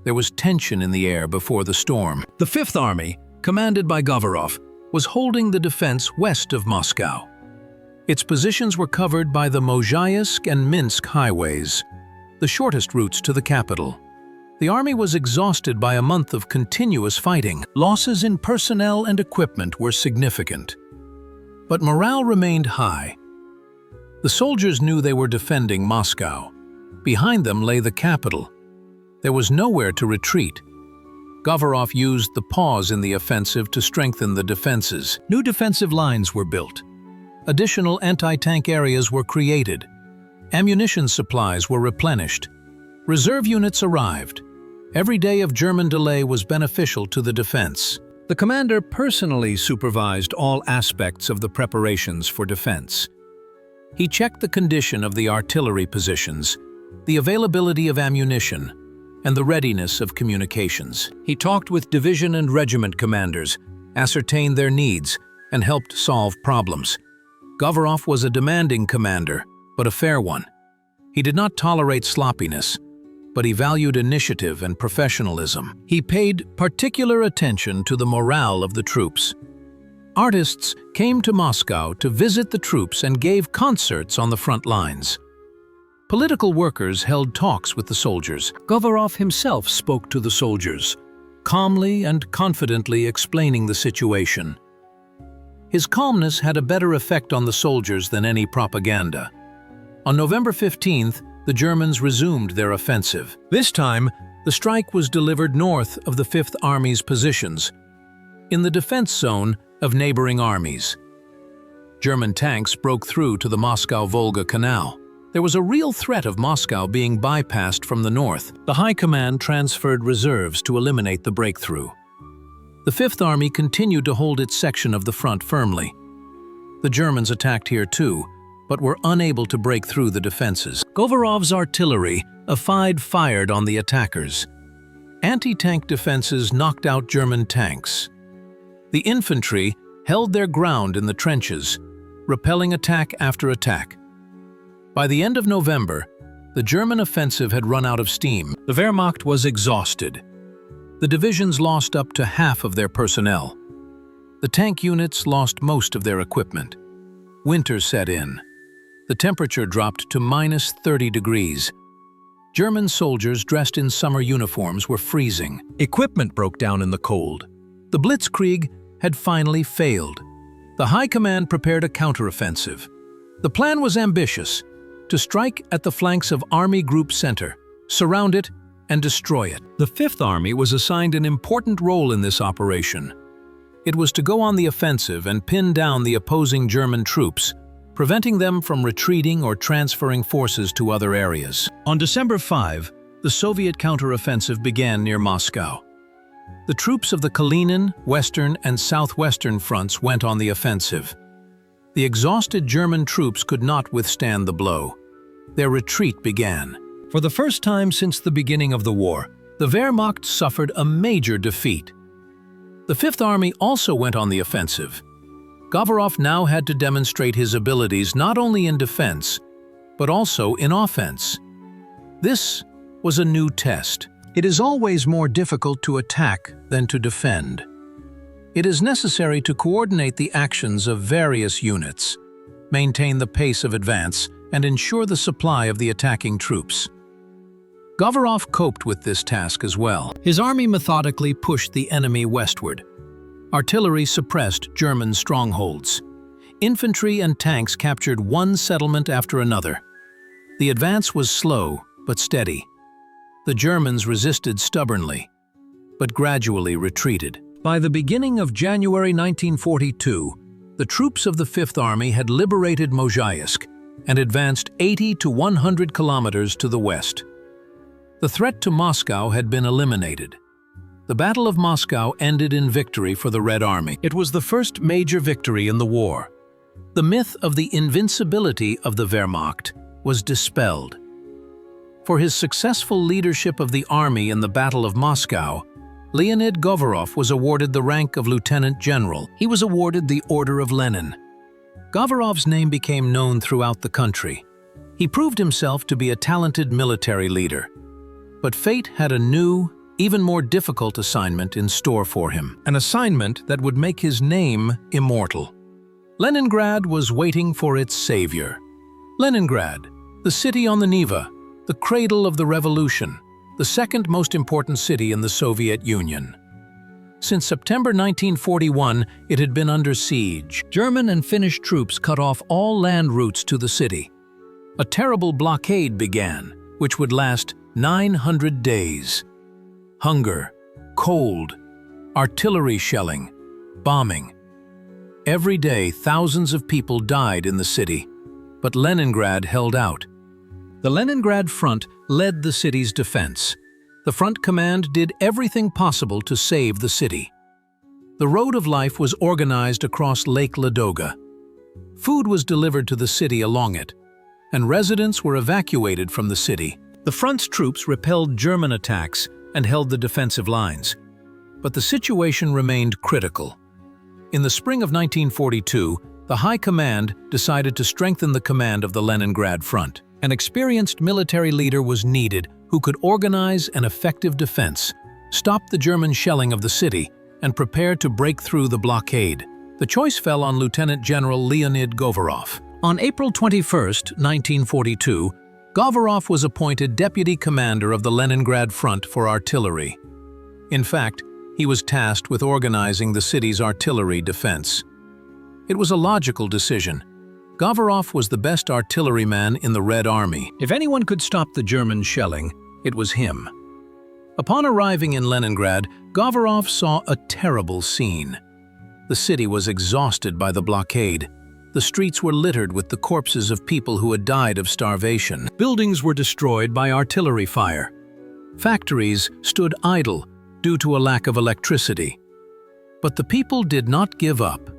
There was tension in the air before the storm. The Fifth Army, commanded by Govorov, was holding the defense west of Moscow. Its positions were covered by the Mozhaysk and Minsk highways, the shortest routes to the capital. The army was exhausted by a month of continuous fighting. Losses in personnel and equipment were significant. But morale remained high. The soldiers knew they were defending Moscow. Behind them lay the capital. There was nowhere to retreat. Govorov used the pause in the offensive to strengthen the defenses. New defensive lines were built. Additional anti-tank areas were created. Ammunition supplies were replenished. Reserve units arrived. Every day of German delay was beneficial to the defense. The commander personally supervised all aspects of the preparations for defense. He checked the condition of the artillery positions, the availability of ammunition, and the readiness of communications. He talked with division and regiment commanders, ascertained their needs, and helped solve problems. Govorov was a demanding commander, but a fair one. He did not tolerate sloppiness, but he valued initiative and professionalism. He paid particular attention to the morale of the troops. Artists came to Moscow to visit the troops and gave concerts on the front lines. Political workers held talks with the soldiers. Govorov himself spoke to the soldiers, calmly and confidently explaining the situation. His calmness had a better effect on the soldiers than any propaganda. On November 15th, the Germans resumed their offensive. This time, the strike was delivered north of the Fifth Army's positions, in the defense zone of neighboring armies. German tanks broke through to the Moscow-Volga Canal. There was a real threat of Moscow being bypassed from the north. The High Command transferred reserves to eliminate the breakthrough. The Fifth Army continued to hold its section of the front firmly. The Germans attacked here too, but were unable to break through the defenses. Govorov's artillery fired on the attackers. Anti-tank defenses knocked out German tanks. The infantry held their ground in the trenches, repelling attack after attack. By the end of November, the German offensive had run out of steam. The Wehrmacht was exhausted. The divisions lost up to half of their personnel. The tank units lost most of their equipment. Winter set in. The temperature dropped to -30 degrees. German soldiers dressed in summer uniforms were freezing. Equipment broke down in the cold. The blitzkrieg had finally failed. The High Command prepared a counteroffensive. The plan was ambitious: to strike at the flanks of Army Group Center, surround it, and destroy it. The Fifth Army was assigned an important role in this operation. It was to go on the offensive and pin down the opposing German troops, preventing them from retreating or transferring forces to other areas. On December 5, the Soviet counteroffensive began near Moscow. The troops of the Kalinin, Western, and Southwestern fronts went on the offensive. The exhausted German troops could not withstand the blow. Their retreat began. For the first time since the beginning of the war, the Wehrmacht suffered a major defeat. The Fifth Army also went on the offensive. Govorov now had to demonstrate his abilities not only in defense, but also in offense. This was a new test. It is always more difficult to attack than to defend. It is necessary to coordinate the actions of various units, maintain the pace of advance, and ensure the supply of the attacking troops. Govorov coped with this task as well. His army methodically pushed the enemy westward. Artillery suppressed German strongholds. Infantry and tanks captured one settlement after another. The advance was slow but steady. The Germans resisted stubbornly, but gradually retreated. By the beginning of January 1942, the troops of the Fifth Army had liberated Mozhaysk and advanced 80 to 100 kilometers to the west. The threat to Moscow had been eliminated. The Battle of Moscow ended in victory for the Red Army. It was the first major victory in the war. The myth of the invincibility of the Wehrmacht was dispelled. For his successful leadership of the army in the Battle of Moscow, Leonid Govorov was awarded the rank of lieutenant general. He was awarded the Order of Lenin. Govorov's name became known throughout the country. He proved himself to be a talented military leader. But fate had a new, even more difficult assignment in store for him. An assignment that would make his name immortal. Leningrad was waiting for its savior. Leningrad, the city on the Neva, the cradle of the revolution, the second most important city in the Soviet Union. Since September 1941, it had been under siege. German and Finnish troops cut off all land routes to the city. A terrible blockade began, which would last 900 days. Hunger, cold, artillery shelling, bombing. Every day, thousands of people died in the city, but Leningrad held out. The Leningrad Front led the city's defense. The front command did everything possible to save the city. The Road of Life was organized across Lake Ladoga. Food was delivered to the city along it, and residents were evacuated from the city. The front's troops repelled German attacks and held the defensive lines. But the situation remained critical. In the spring of 1942, the High Command decided to strengthen the command of the Leningrad Front. An experienced military leader was needed who could organize an effective defense, stop the German shelling of the city, and prepare to break through the blockade. The choice fell on Lieutenant General Leonid Govorov. On April 21, 1942, Govorov was appointed deputy commander of the Leningrad Front for artillery. In fact, he was tasked with organizing the city's artillery defense. It was a logical decision. Govorov was the best artilleryman in the Red Army. If anyone could stop the German shelling, it was him. Upon arriving in Leningrad, Govorov saw a terrible scene. The city was exhausted by the blockade. The streets were littered with the corpses of people who had died of starvation. Buildings were destroyed by artillery fire. Factories stood idle due to a lack of electricity. But the people did not give up.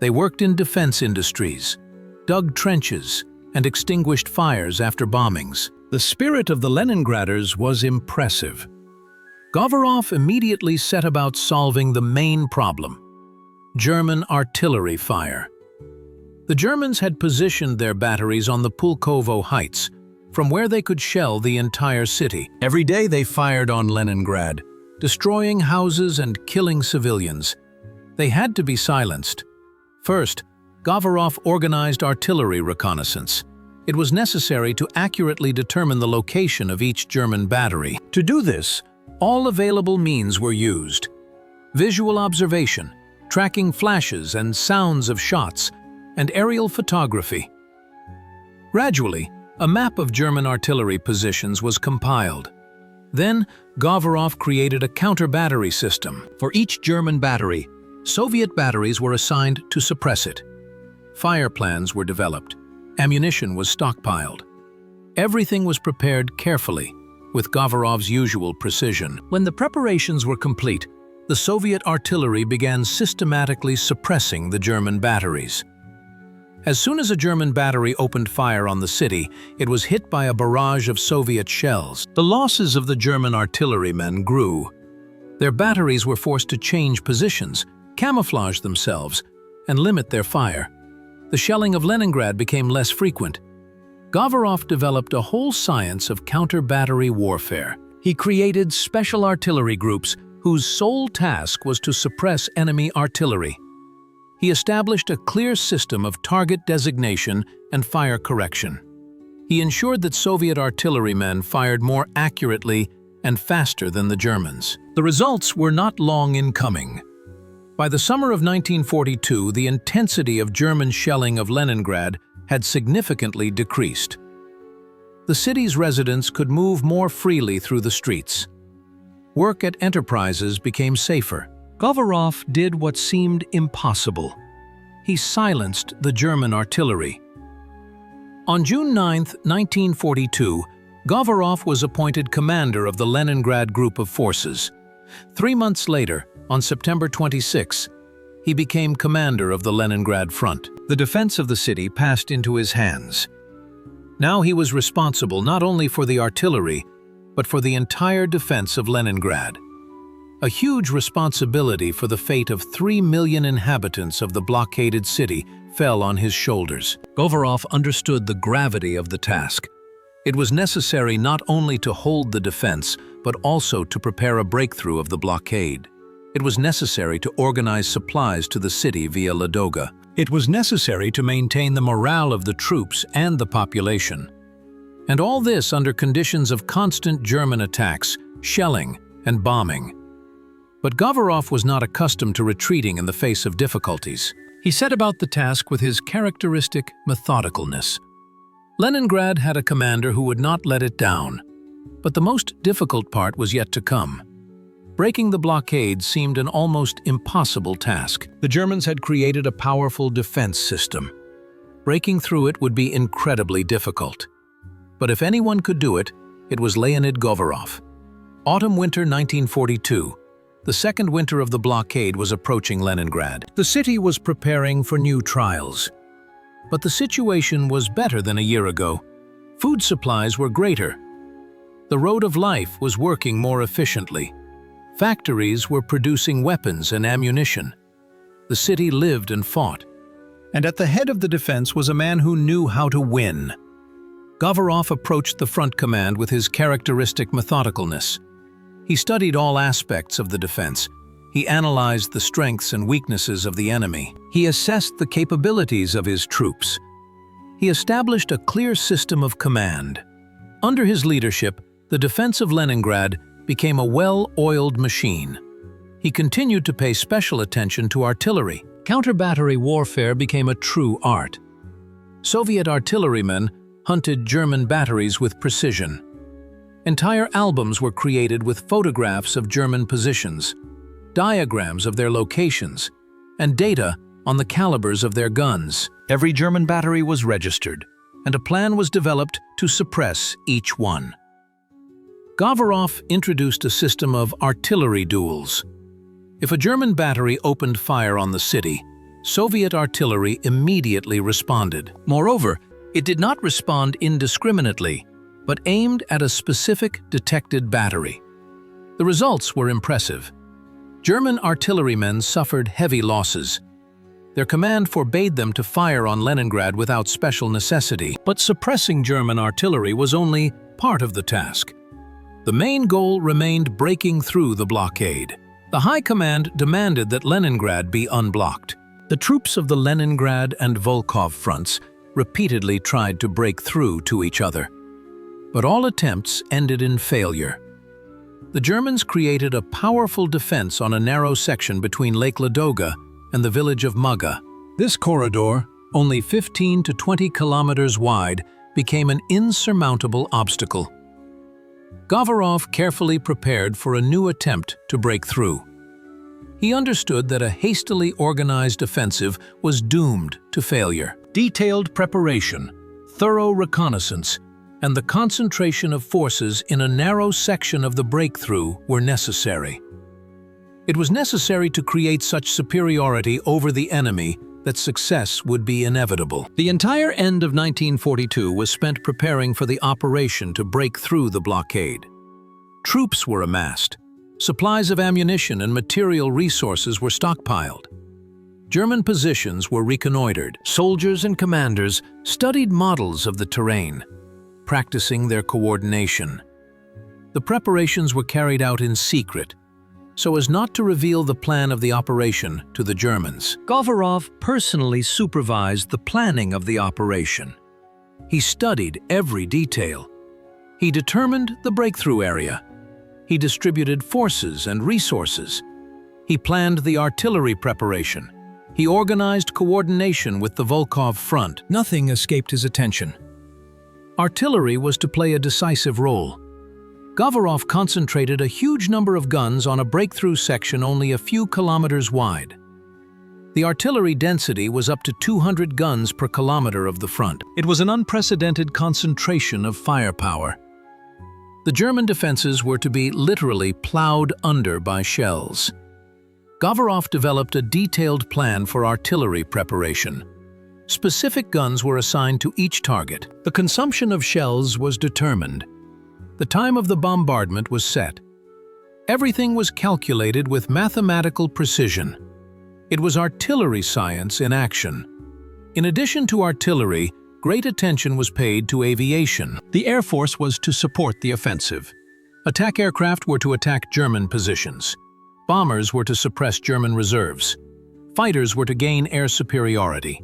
They worked in defense industries, dug trenches, and extinguished fires after bombings. The spirit of the Leningraders was impressive. Govorov immediately set about solving the main problem: German artillery fire. The Germans had positioned their batteries on the Pulkovo Heights, from where they could shell the entire city. Every day they fired on Leningrad, destroying houses and killing civilians. They had to be silenced. First, Govorov organized artillery reconnaissance. It was necessary to accurately determine the location of each German battery. To do this, all available means were used: visual observation, tracking flashes and sounds of shots, and aerial photography. Gradually, a map of German artillery positions was compiled. Then, Govorov created a counter-battery system. For each German battery, Soviet batteries were assigned to suppress it. Fire plans were developed. Ammunition was stockpiled. Everything was prepared carefully, with Govorov's usual precision. When the preparations were complete, the Soviet artillery began systematically suppressing the German batteries. As soon as a German battery opened fire on the city, it was hit by a barrage of Soviet shells. The losses of the German artillerymen grew. Their batteries were forced to change positions, camouflage themselves, and limit their fire. The shelling of Leningrad became less frequent. Govorov developed a whole science of counter-battery warfare. He created special artillery groups whose sole task was to suppress enemy artillery. He established a clear system of target designation and fire correction. He ensured that Soviet artillerymen fired more accurately and faster than the Germans. The results were not long in coming. By the summer of 1942, the intensity of German shelling of Leningrad had significantly decreased. The city's residents could move more freely through the streets. Work at enterprises became safer. Govorov did what seemed impossible. He silenced the German artillery. On June 9, 1942, Govorov was appointed commander of the Leningrad Group of Forces. 3 months later, on September 26, he became commander of the Leningrad front. The defense of the city passed into his hands. Now he was responsible not only for the artillery, but for the entire defense of Leningrad. A huge responsibility for the fate of 3 million inhabitants of the blockaded city fell on his shoulders. Govorov understood the gravity of the task. It was necessary not only to hold the defense, but also to prepare a breakthrough of the blockade. It was necessary to organize supplies to the city via Ladoga. It was necessary to maintain the morale of the troops and the population. And all this under conditions of constant German attacks, shelling, and bombing. But Govorov was not accustomed to retreating in the face of difficulties. He set about the task with his characteristic methodicalness. Leningrad had a commander who would not let it down. But the most difficult part was yet to come. Breaking the blockade seemed an almost impossible task. The Germans had created a powerful defense system. Breaking through it would be incredibly difficult. But if anyone could do it, it was Leonid Govorov. Autumn-winter 1942. The second winter of the blockade was approaching Leningrad. The city was preparing for new trials. But the situation was better than a year ago. Food supplies were greater. The road of life was working more efficiently. Factories were producing weapons and ammunition. The city lived and fought. And at the head of the defense was a man who knew how to win. Govorov approached the front command with his characteristic methodicalness. He studied all aspects of the defense. He analyzed the strengths and weaknesses of the enemy. He assessed the capabilities of his troops. He established a clear system of command. Under his leadership, the defense of Leningrad became a well-oiled machine. He continued to pay special attention to artillery. Counter-battery warfare became a true art. Soviet artillerymen hunted German batteries with precision. Entire albums were created with photographs of German positions, diagrams of their locations, and data on the calibers of their guns. Every German battery was registered, and a plan was developed to suppress each one. Govorov introduced a system of artillery duels. If a German battery opened fire on the city, Soviet artillery immediately responded. Moreover, it did not respond indiscriminately, but aimed at a specific detected battery. The results were impressive. German artillerymen suffered heavy losses. Their command forbade them to fire on Leningrad without special necessity, but suppressing German artillery was only part of the task. The main goal remained breaking through the blockade. The High Command demanded that Leningrad be unblocked. The troops of the Leningrad and Volkhov fronts repeatedly tried to break through to each other. But all attempts ended in failure. The Germans created a powerful defense on a narrow section between Lake Ladoga and the village of Muga. This corridor, only 15 to 20 kilometers wide, became an insurmountable obstacle. Govorov carefully prepared for a new attempt to break through. He understood that a hastily organized offensive was doomed to failure. Detailed preparation, thorough reconnaissance, and the concentration of forces in a narrow section of the breakthrough were necessary. It was necessary to create such superiority over the enemy that success would be inevitable. The entire end of 1942 was spent preparing for the operation to break through the blockade. Troops were amassed. Supplies of ammunition and material resources were stockpiled. German positions were reconnoitered. Soldiers and commanders studied models of the terrain, practicing their coordination. The preparations were carried out in secret, so as not to reveal the plan of the operation to the Germans. Govorov personally supervised the planning of the operation. He studied every detail. He determined the breakthrough area. He distributed forces and resources. He planned the artillery preparation. He organized coordination with the Volkhov front. Nothing escaped his attention. Artillery was to play a decisive role. Govorov concentrated a huge number of guns on a breakthrough section only a few kilometers wide. The artillery density was up to 200 guns per kilometer of the front. It was an unprecedented concentration of firepower. The German defenses were to be literally plowed under by shells. Govorov developed a detailed plan for artillery preparation. Specific guns were assigned to each target. The consumption of shells was determined. The time of the bombardment was set. Everything was calculated with mathematical precision. It was artillery science in action. In addition to artillery, great attention was paid to aviation. The Air Force was to support the offensive. Attack aircraft were to attack German positions. Bombers were to suppress German reserves. Fighters were to gain air superiority.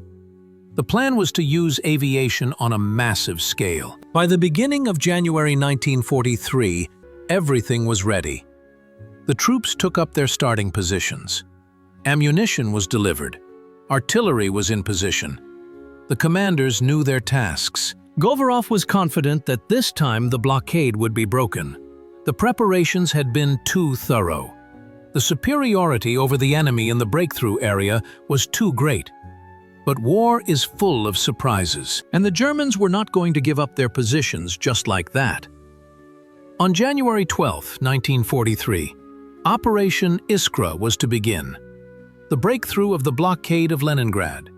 The plan was to use aviation on a massive scale. By the beginning of January 1943, everything was ready. The troops took up their starting positions. Ammunition was delivered. Artillery was in position. The commanders knew their tasks. Govorov was confident that this time the blockade would be broken. The preparations had been too thorough. The superiority over the enemy in the breakthrough area was too great. But war is full of surprises, and the Germans were not going to give up their positions just like that. On January 12, 1943, Operation Iskra was to begin, the breakthrough of the blockade of Leningrad.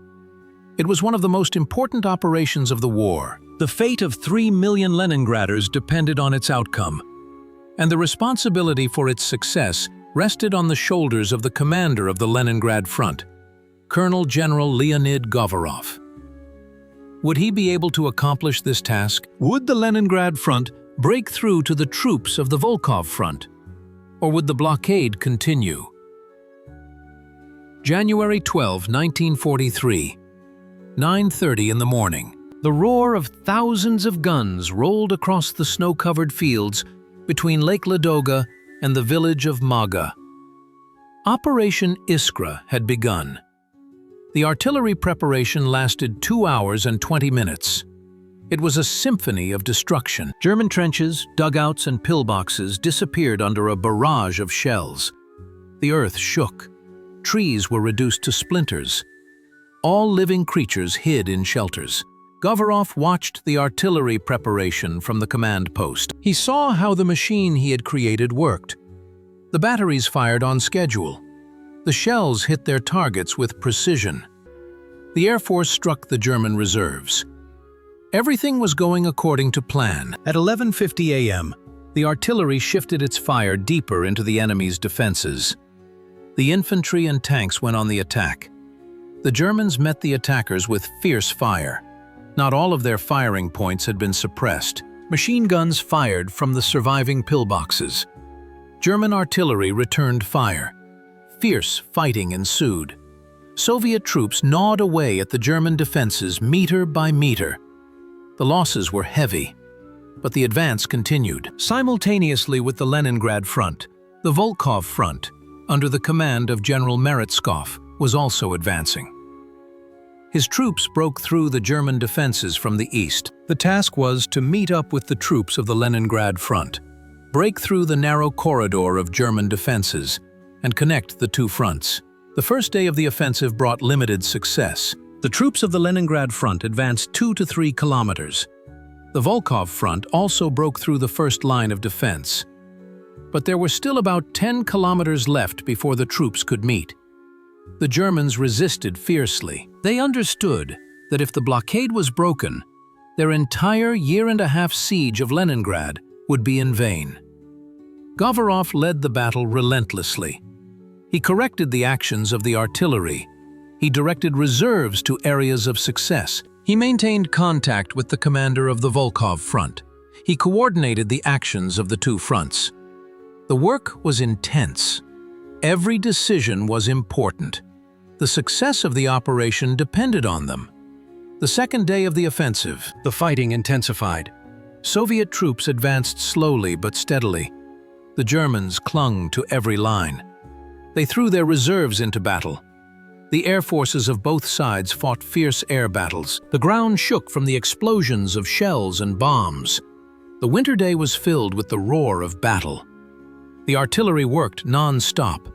It was one of the most important operations of the war. The fate of 3 million Leningraders depended on its outcome, and the responsibility for its success rested on the shoulders of the commander of the Leningrad front, Colonel General Leonid Govorov. Would he be able to accomplish this task? Would the Leningrad front break through to the troops of the Volkhov front? Or would the blockade continue? January 12, 1943, 9:30 in the morning. The roar of thousands of guns rolled across the snow-covered fields between Lake Ladoga and the village of Maga. Operation Iskra had begun. The artillery preparation lasted 2 hours and 20 minutes. It was a symphony of destruction. German trenches, dugouts, and pillboxes disappeared under a barrage of shells. The earth shook. Trees were reduced to splinters. All living creatures hid in shelters. Govorov watched the artillery preparation from the command post. He saw how the machine he had created worked. The batteries fired on schedule. The shells hit their targets with precision. The Air Force struck the German reserves. Everything was going according to plan. At 11:50 a.m., the artillery shifted its fire deeper into the enemy's defenses. The infantry and tanks went on the attack. The Germans met the attackers with fierce fire. Not all of their firing points had been suppressed. Machine guns fired from the surviving pillboxes. German artillery returned fire. Fierce fighting ensued. Soviet troops gnawed away at the German defenses meter by meter. The losses were heavy, but the advance continued. Simultaneously with the Leningrad front, the Volkhov front, under the command of General Meretskov, was also advancing. His troops broke through the German defenses from the east. The task was to meet up with the troops of the Leningrad front, break through the narrow corridor of German defenses, and connect the two fronts. The first day of the offensive brought limited success. The troops of the Leningrad front advanced 2 to 3 kilometers. The Volkhov front also broke through the first line of defense. But there were still about 10 kilometers left before the troops could meet. The Germans resisted fiercely. They understood that if the blockade was broken, their entire year-and-a-half siege of Leningrad would be in vain. Govorov led the battle relentlessly. He corrected the actions of the artillery. He directed reserves to areas of success. He maintained contact with the commander of the Volkhov front. He coordinated the actions of the two fronts. The work was intense. Every decision was important. The success of the operation depended on them. The second day of the offensive, the fighting intensified. Soviet troops advanced slowly but steadily. The Germans clung to every line. They threw their reserves into battle. The air forces of both sides fought fierce air battles. The ground shook from the explosions of shells and bombs. The winter day was filled with the roar of battle. The artillery worked non-stop.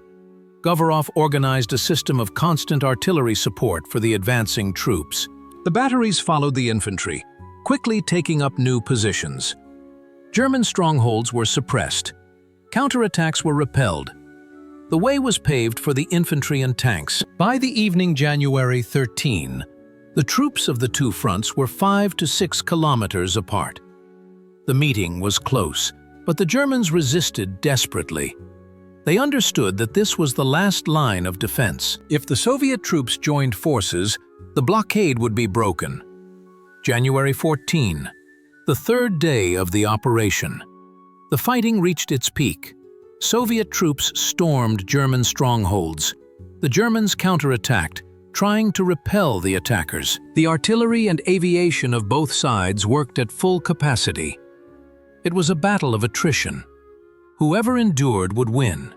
Govorov organized a system of constant artillery support for the advancing troops. The batteries followed the infantry, quickly taking up new positions. German strongholds were suppressed. Counterattacks were repelled. The way was paved for the infantry and tanks. By the evening January 13, the troops of the two fronts were 5 to 6 kilometers apart. The meeting was close, but the Germans resisted desperately. They understood that this was the last line of defense. If the Soviet troops joined forces, the blockade would be broken. January 14, the third day of the operation. The fighting reached its peak. Soviet troops stormed German strongholds. The Germans counterattacked, trying to repel the attackers. The artillery and aviation of both sides worked at full capacity. It was a battle of attrition. Whoever endured would win.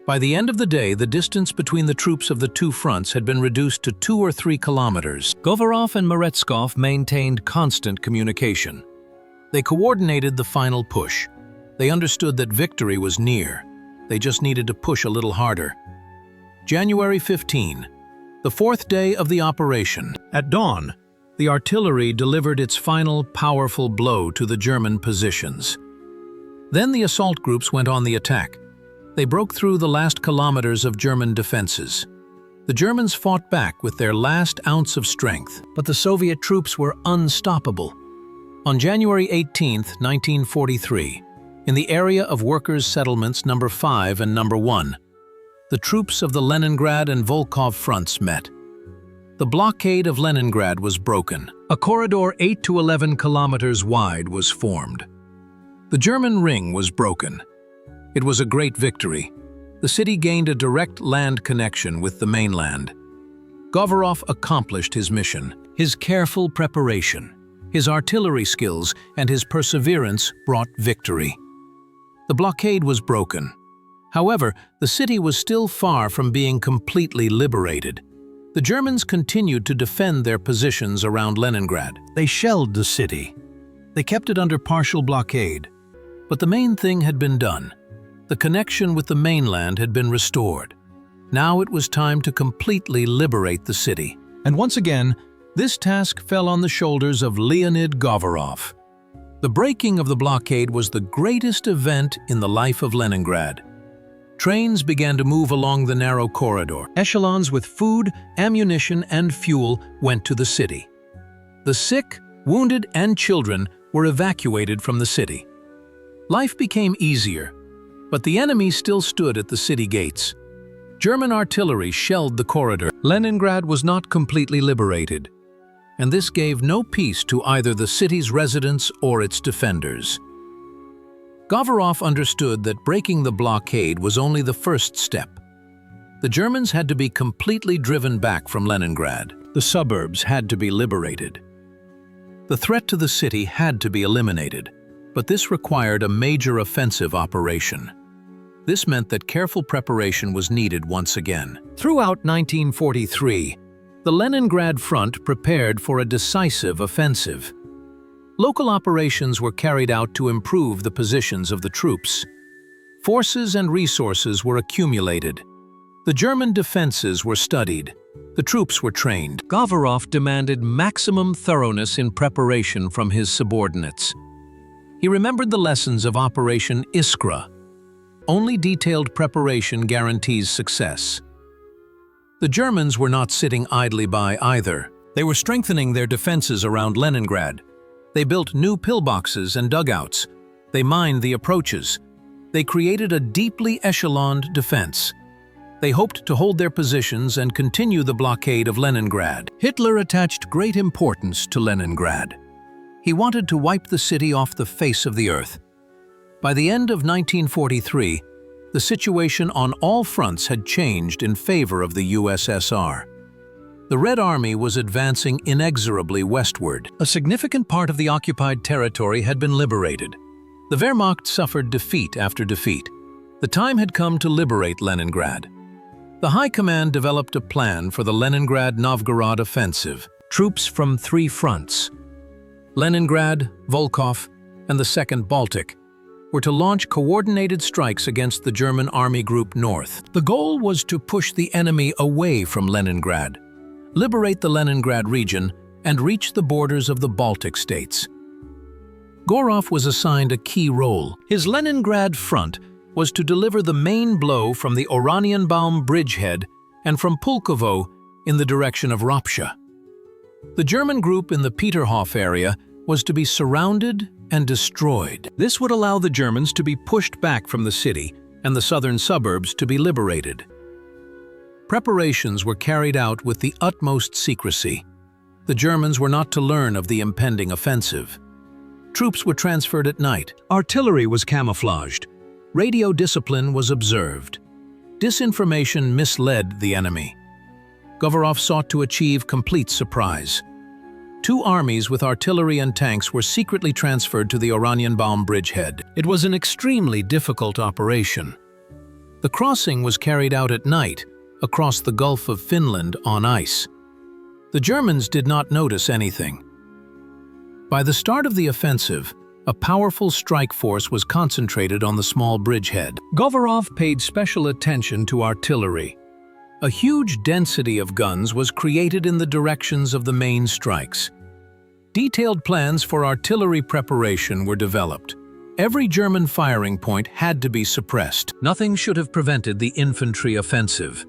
By the end of the day, the distance between the troops of the two fronts had been reduced to 2 or 3 kilometers. Govorov and Meretskov maintained constant communication. They coordinated the final push. They understood that victory was near. They just needed to push a little harder. January 15, the fourth day of the operation. At dawn, the artillery delivered its final powerful blow to the German positions. Then the assault groups went on the attack. They broke through the last kilometers of German defenses. The Germans fought back with their last ounce of strength, but the Soviet troops were unstoppable. On January 18, 1943, in the area of workers' settlements number 5 and number 1, the troops of the Leningrad and Volkhov fronts met. The blockade of Leningrad was broken. A corridor 8 to 11 kilometers wide was formed. The German ring was broken. It was a great victory. The city gained a direct land connection with the mainland. Govorov accomplished his mission. His careful preparation, his artillery skills, and his perseverance brought victory. The blockade was broken. However, the city was still far from being completely liberated. The Germans continued to defend their positions around Leningrad. They shelled the city. They kept it under partial blockade. But the main thing had been done. The connection with the mainland had been restored. Now it was time to completely liberate the city. And once again, this task fell on the shoulders of Leonid Govorov. The breaking of the blockade was the greatest event in the life of Leningrad. Trains began to move along the narrow corridor. Echelons with food, ammunition, and fuel went to the city. The sick, wounded, and children were evacuated from the city. Life became easier, but the enemy still stood at the city gates. German artillery shelled the corridor. Leningrad was not completely liberated, and this gave no peace to either the city's residents or its defenders. Govorov understood that breaking the blockade was only the first step. The Germans had to be completely driven back from Leningrad. The suburbs had to be liberated. The threat to the city had to be eliminated, but this required a major offensive operation. This meant that careful preparation was needed once again. Throughout 1943, the Leningrad front prepared for a decisive offensive. Local operations were carried out to improve the positions of the troops. Forces and resources were accumulated. The German defenses were studied. The troops were trained. Govorov demanded maximum thoroughness in preparation from his subordinates. He remembered the lessons of Operation Iskra. Only detailed preparation guarantees success. The Germans were not sitting idly by either. They were strengthening their defenses around Leningrad. They built new pillboxes and dugouts. They mined the approaches. They created a deeply echeloned defense. They hoped to hold their positions and continue the blockade of Leningrad. Hitler attached great importance to Leningrad. He wanted to wipe the city off the face of the earth. By the end of 1943, the situation on all fronts had changed in favor of the USSR. The Red Army was advancing inexorably westward. A significant part of the occupied territory had been liberated. The Wehrmacht suffered defeat after defeat. The time had come to liberate Leningrad. The High Command developed a plan for the Leningrad-Novgorod offensive. Troops from 3 fronts, Leningrad, Volkhov, and the Second Baltic, were to launch coordinated strikes against the German Army Group North. The goal was to push the enemy away from Leningrad, liberate the Leningrad region, and reach the borders of the Baltic states. Govorov was assigned a key role. His Leningrad front was to deliver the main blow from the Oranienbaum bridgehead and from Pulkovo in the direction of Rapsha. The German group in the Peterhof area was to be surrounded and destroyed. This would allow the Germans to be pushed back from the city and the southern suburbs to be liberated. Preparations were carried out with the utmost secrecy. The Germans were not to learn of the impending offensive. Troops were transferred at night. Artillery was camouflaged. Radio discipline was observed. Disinformation misled the enemy. Govorov sought to achieve complete surprise. 2 armies with artillery and tanks were secretly transferred to the Oranienbaum bridgehead. It was an extremely difficult operation. The crossing was carried out at night across the Gulf of Finland on ice. The Germans did not notice anything. By the start of the offensive, a powerful strike force was concentrated on the small bridgehead. Govorov paid special attention to artillery. A huge density of guns was created in the directions of the main strikes. Detailed plans for artillery preparation were developed. Every German firing point had to be suppressed. Nothing should have prevented the infantry offensive.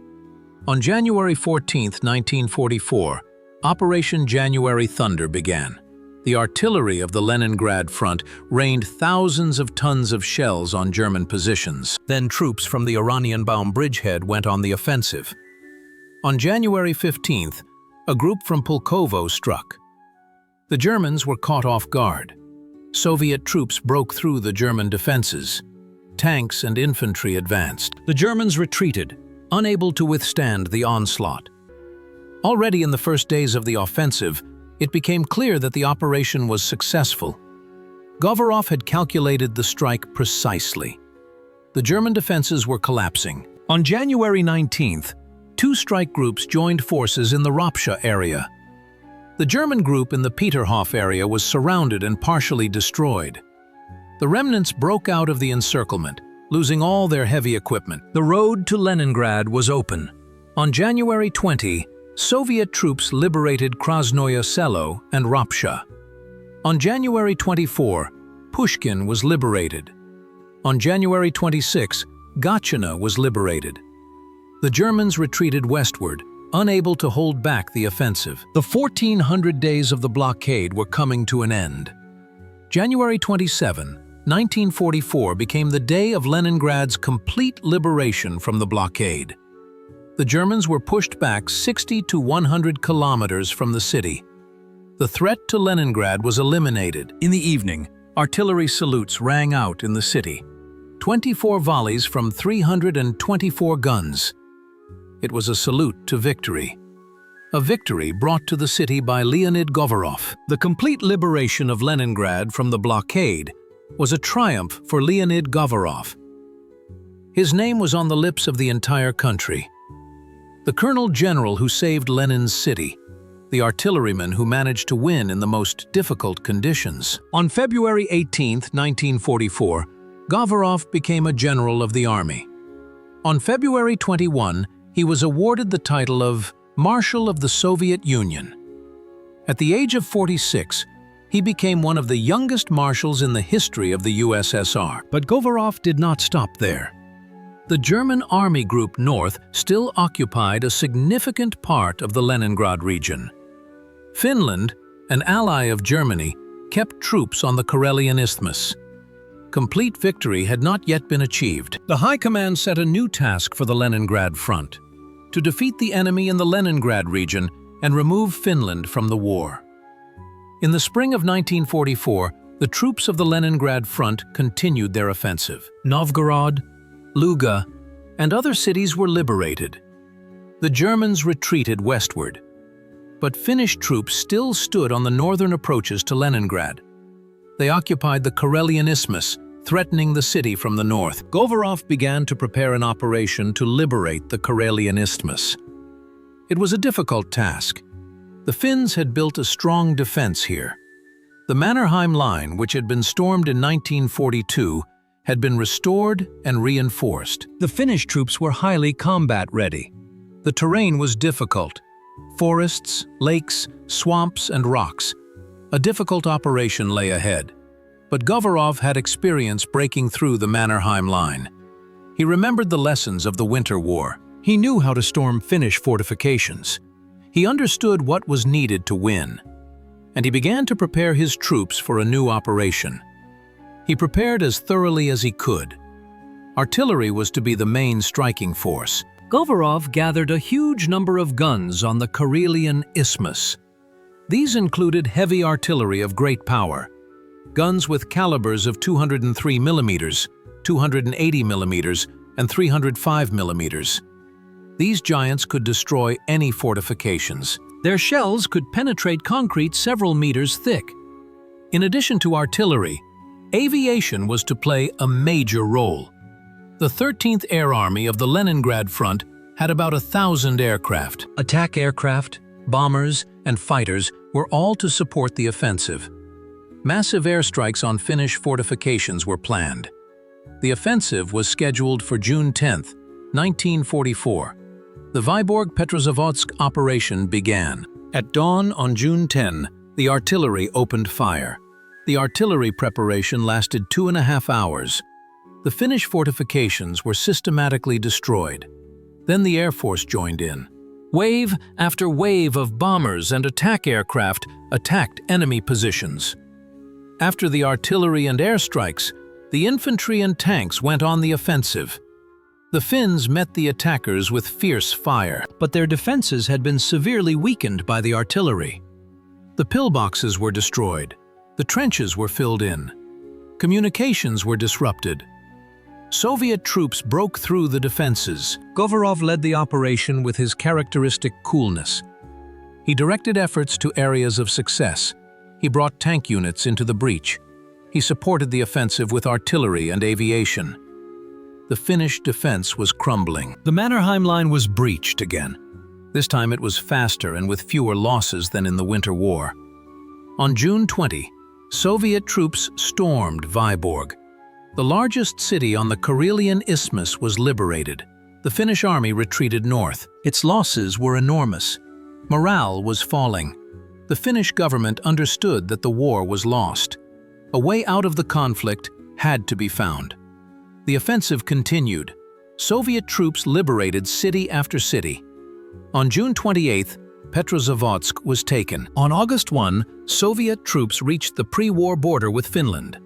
On January 14, 1944, Operation January Thunder began. The artillery of the Leningrad front rained thousands of tons of shells on German positions. Then troops from the Oranienbaum bridgehead went on the offensive. On January 15th, a group from Pulkovo struck. The Germans were caught off guard. Soviet troops broke through the German defenses. Tanks and infantry advanced. The Germans retreated, unable to withstand the onslaught. Already in the first days of the offensive, it became clear that the operation was successful. Govorov had calculated the strike precisely. The German defenses were collapsing. On January 19th, 2 strike groups joined forces in the Rapsha area. The German group in the Peterhof area was surrounded and partially destroyed. The remnants broke out of the encirclement, losing all their heavy equipment. The road to Leningrad was open. On January 20, Soviet troops liberated Krasnoye Selo and Rapsha. On January 24, Pushkin was liberated. On January 26, Gatchina was liberated. The Germans retreated westward, unable to hold back the offensive. The 1400 days of the blockade were coming to an end. January 27, 1944 became the day of Leningrad's complete liberation from the blockade. The Germans were pushed back 60 to 100 kilometers from the city. The threat to Leningrad was eliminated. In the evening, artillery salutes rang out in the city. 24 volleys from 324 guns. It was a salute to victory. A victory brought to the city by Leonid Govorov. The complete liberation of Leningrad from the blockade was a triumph for Leonid Govorov. His name was on the lips of the entire country. The colonel general who saved Lenin's city, the artilleryman who managed to win in the most difficult conditions. On February 18, 1944, Govorov became a general of the army. On February 21, he was awarded the title of Marshal of the Soviet Union. At the age of 46, he became one of the youngest marshals in the history of the USSR. But Govorov did not stop there. The German Army Group North still occupied a significant part of the Leningrad region. Finland, an ally of Germany, kept troops on the Karelian Isthmus. Complete victory had not yet been achieved. The High Command set a new task for the Leningrad front: to defeat the enemy in the Leningrad region and remove Finland from the war. In the spring of 1944, the troops of the Leningrad front continued their offensive. Novgorod, Luga, and other cities were liberated. The Germans retreated westward, but Finnish troops still stood on the northern approaches to Leningrad. They occupied the Karelian Isthmus, threatening the city from the north. Govorov began to prepare an operation to liberate the Karelian Isthmus. It was a difficult task. The Finns had built a strong defense here. The Mannerheim Line, which had been stormed in 1942, had been restored and reinforced. The Finnish troops were highly combat-ready. The terrain was difficult: forests, lakes, swamps, and rocks. A difficult operation lay ahead. But Govorov had experience breaking through the Mannerheim Line. He remembered the lessons of the Winter War. He knew how to storm Finnish fortifications. He understood what was needed to win. And he began to prepare his troops for a new operation. He prepared as thoroughly as he could. Artillery was to be the main striking force. Govorov gathered a huge number of guns on the Karelian Isthmus. These included heavy artillery of great power, guns with calibers of 203 millimeters, 280 millimeters, and 305 millimeters. These giants could destroy any fortifications. Their shells could penetrate concrete several meters thick. In addition to artillery, aviation was to play a major role. The 13th Air Army of the Leningrad Front had about 1,000 aircraft. Attack aircraft, bombers, and fighters were all to support the offensive. Massive airstrikes on Finnish fortifications were planned. The offensive was scheduled for June 10, 1944. The Vyborg-Petrozavodsk operation began. At dawn on June 10, the artillery opened fire. The artillery preparation lasted 2.5 hours. The Finnish fortifications were systematically destroyed. Then the Air Force joined in. Wave after wave of bombers and attack aircraft attacked enemy positions. After the artillery and airstrikes, the infantry and tanks went on the offensive. The Finns met the attackers with fierce fire, but their defenses had been severely weakened by the artillery. The pillboxes were destroyed. The trenches were filled in. Communications were disrupted. Soviet troops broke through the defenses. Govorov led the operation with his characteristic coolness. He directed efforts to areas of success. He brought tank units into the breach. He supported the offensive with artillery and aviation. The Finnish defense was crumbling. The Mannerheim Line was breached again. This time it was faster and with fewer losses than in the Winter War. On June 20, Soviet troops stormed Vyborg. The largest city on the Karelian Isthmus was liberated. The Finnish army retreated north. Its losses were enormous. Morale was falling. The Finnish government understood that the war was lost. A way out of the conflict had to be found. The offensive continued. Soviet troops liberated city after city. On June 28, Petrozavodsk was taken. On August 1, Soviet troops reached the pre-war border with Finland.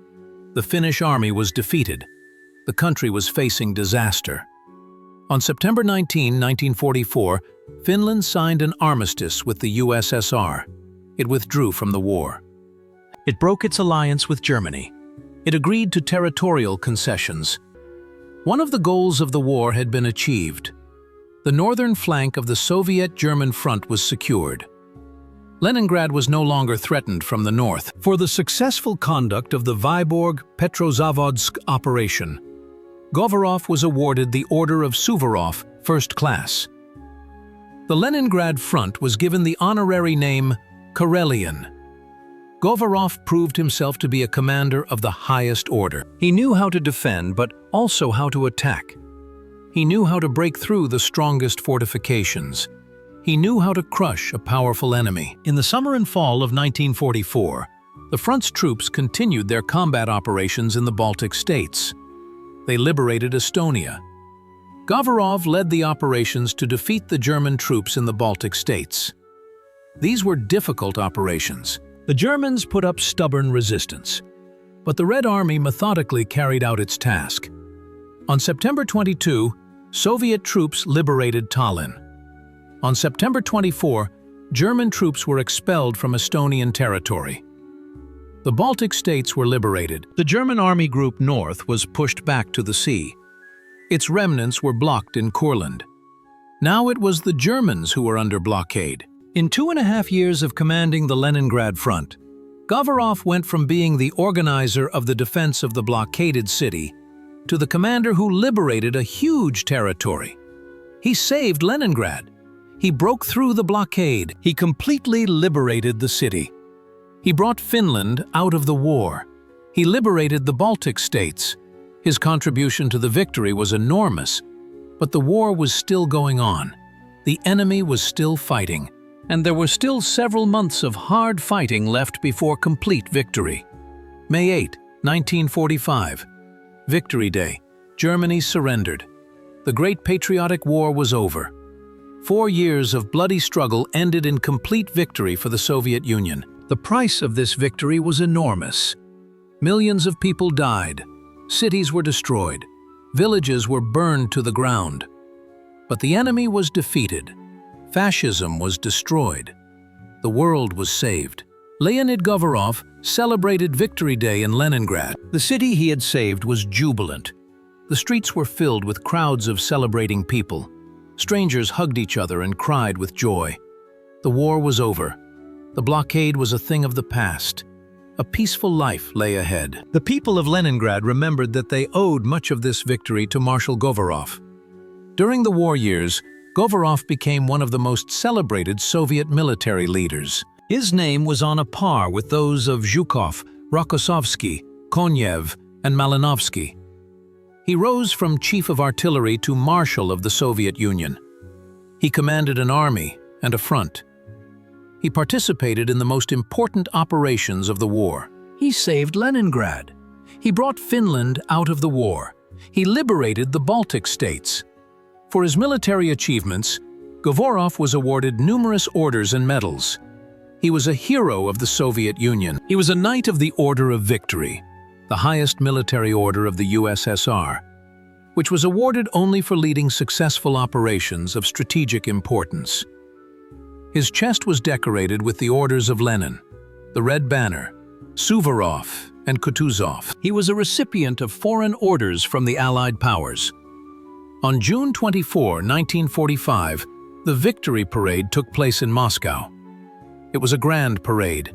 The Finnish army was defeated. The country was facing disaster. On September 19, 1944, Finland signed an armistice with the USSR. It withdrew from the war. It broke its alliance with Germany. It agreed to territorial concessions. One of the goals of the war had been achieved. The northern flank of the Soviet-German front was secured. Leningrad was no longer threatened from the north. For the successful conduct of the Vyborg-Petrozavodsk operation, Govorov was awarded the Order of Suvorov, First Class. The Leningrad front was given the honorary name Karelian. Govorov proved himself to be a commander of the highest order. He knew how to defend, but also how to attack. He knew how to break through the strongest fortifications. He knew how to crush a powerful enemy. In the summer and fall of 1944, the front's troops continued their combat operations in the Baltic states. They liberated Estonia. Govorov led the operations to defeat the German troops in the Baltic states. These were difficult operations. The Germans put up stubborn resistance, but the Red Army methodically carried out its task. On September 22, Soviet troops liberated Tallinn. On September 24, German troops were expelled from Estonian territory. The Baltic states were liberated. The German Army Group North was pushed back to the sea. Its remnants were blocked in Courland. Now it was the Germans who were under blockade. In 2.5 years of commanding the Leningrad front, Govorov went from being the organizer of the defense of the blockaded city to the commander who liberated a huge territory. He saved Leningrad. He broke through the blockade. He completely liberated the city. He brought Finland out of the war. He liberated the Baltic states. His contribution to the victory was enormous, but the war was still going on. The enemy was still fighting, and there were still several months of hard fighting left before complete victory. May 8, 1945. Victory Day. Germany surrendered. The Great Patriotic War was over. 4 years of bloody struggle ended in complete victory for the Soviet Union. The price of this victory was enormous. Millions of people died. Cities were destroyed. Villages were burned to the ground. But the enemy was defeated. Fascism was destroyed. The world was saved. Leonid Govorov celebrated Victory Day in Leningrad. The city he had saved was jubilant. The streets were filled with crowds of celebrating people. Strangers hugged each other and cried with joy. The war was over. The blockade was a thing of the past. A peaceful life lay ahead. The people of Leningrad remembered that they owed much of this victory to Marshal Govorov. During the war years, Govorov became one of the most celebrated Soviet military leaders. His name was on a par with those of Zhukov, Rokossovsky, Konyev, and Malinovsky. He rose from Chief of Artillery to Marshal of the Soviet Union. He commanded an army and a front. He participated in the most important operations of the war. He saved Leningrad. He brought Finland out of the war. He liberated the Baltic states. For his military achievements, Govorov was awarded numerous orders and medals. He was a hero of the Soviet Union. He was a Knight of the Order of Victory, the highest military order of the USSR, which was awarded only for leading successful operations of strategic importance. His chest was decorated with the orders of Lenin, the Red Banner, Suvorov, and Kutuzov. He was a recipient of foreign orders from the Allied powers. On June 24, 1945, the Victory Parade took place in Moscow. It was a grand parade.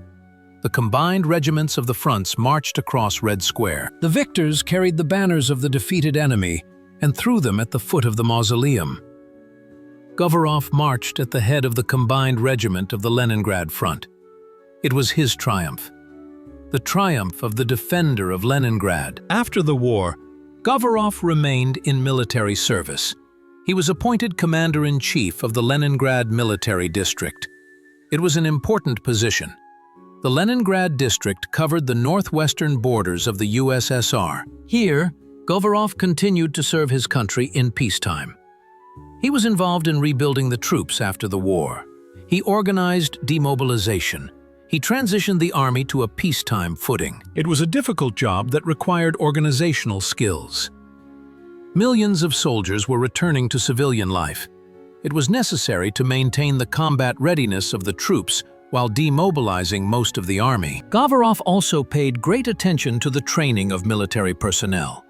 The combined regiments of the fronts marched across Red Square. The victors carried the banners of the defeated enemy and threw them at the foot of the mausoleum. Govorov marched at the head of the combined regiment of the Leningrad front. It was his triumph. The triumph of the defender of Leningrad. After the war, Govorov remained in military service. He was appointed Commander-in-Chief of the Leningrad Military District. It was an important position. The Leningrad district covered the northwestern borders of the USSR. Here, Govorov continued to serve his country in peacetime. He was involved in rebuilding the troops after the war. He organized demobilization. He transitioned the army to a peacetime footing. It was a difficult job that required organizational skills. Millions of soldiers were returning to civilian life. It was necessary to maintain the combat readiness of the troops while demobilizing most of the army. Govorov also paid great attention to the training of military personnel.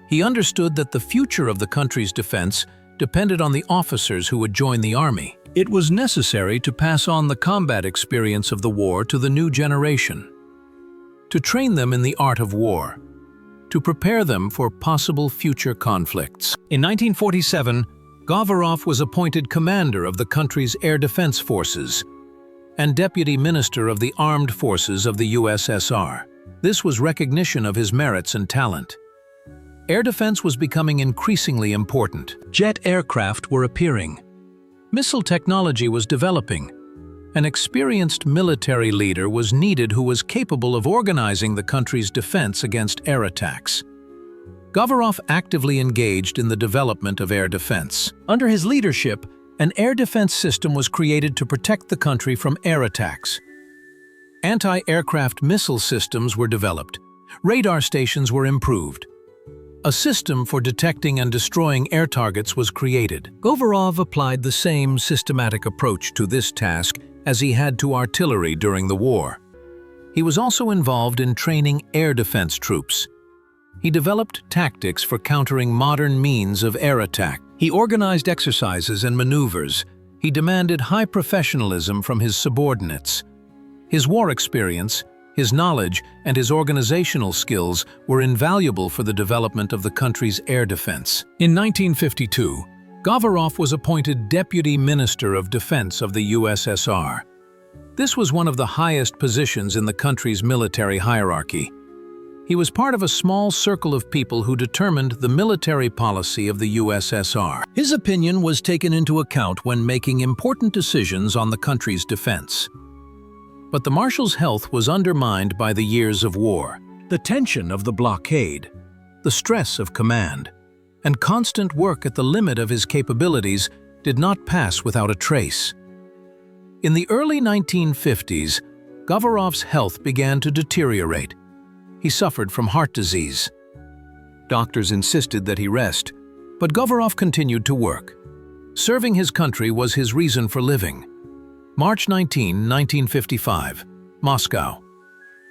He understood that the future of the country's defense depended on the officers who would join the army. It was necessary to pass on the combat experience of the war to the new generation, to train them in the art of war, to prepare them for possible future conflicts. In 1947, Govorov was appointed commander of the country's air defense forces and deputy minister of the armed forces of the USSR. This was recognition of his merits and talent. Air defense was becoming increasingly important. Jet aircraft were appearing. Missile technology was developing. An experienced military leader was needed who was capable of organizing the country's defense against air attacks. Govorov actively engaged in the development of air defense. Under his leadership, an air defense system was created to protect the country from air attacks. Anti-aircraft missile systems were developed. Radar stations were improved. A system for detecting and destroying air targets was created. Govorov applied the same systematic approach to this task as he had to artillery during the war. He was also involved in training air defense troops. He developed tactics for countering modern means of air attack. He organized exercises and maneuvers. He demanded high professionalism from his subordinates. His war experience, his knowledge, and his organizational skills were invaluable for the development of the country's air defense. In 1952, Govorov was appointed Deputy Minister of Defense of the USSR. This was one of the highest positions in the country's military hierarchy. He was part of a small circle of people who determined the military policy of the USSR. His opinion was taken into account when making important decisions on the country's defense. But the Marshal's health was undermined by the years of war. The tension of the blockade, The stress of command and constant work at the limit of his capabilities did not pass without a trace. In the early 1950s, Govorov's health began to deteriorate. He suffered from heart disease. Doctors insisted that he rest, but Govorov continued to work. Serving his country was his reason for living. March 19, 1955, Moscow.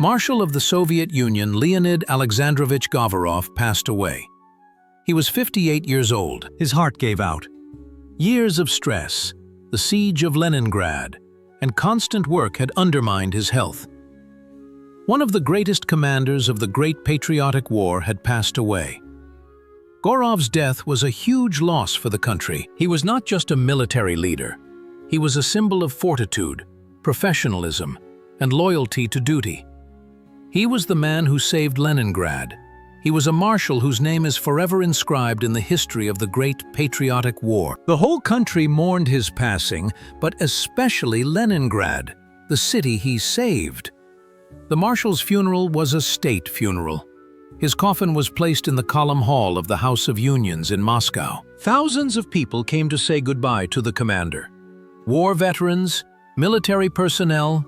Marshal of the Soviet Union Leonid Alexandrovich Govorov passed away. He was 58 years old. His heart gave out. Years of stress, the siege of Leningrad, and constant work had undermined his health. One of the greatest commanders of the Great Patriotic War had passed away. Govorov's death was a huge loss for the country. He was not just a military leader. He was a symbol of fortitude, professionalism, and loyalty to duty. He was the man who saved Leningrad. He was a marshal whose name is forever inscribed in the history of the Great Patriotic War. The whole country mourned his passing, but especially Leningrad, the city he saved. The marshal's funeral was a state funeral. His coffin was placed in the Column Hall of the House of Unions in Moscow. Thousands of people came to say goodbye to the commander. War veterans, military personnel,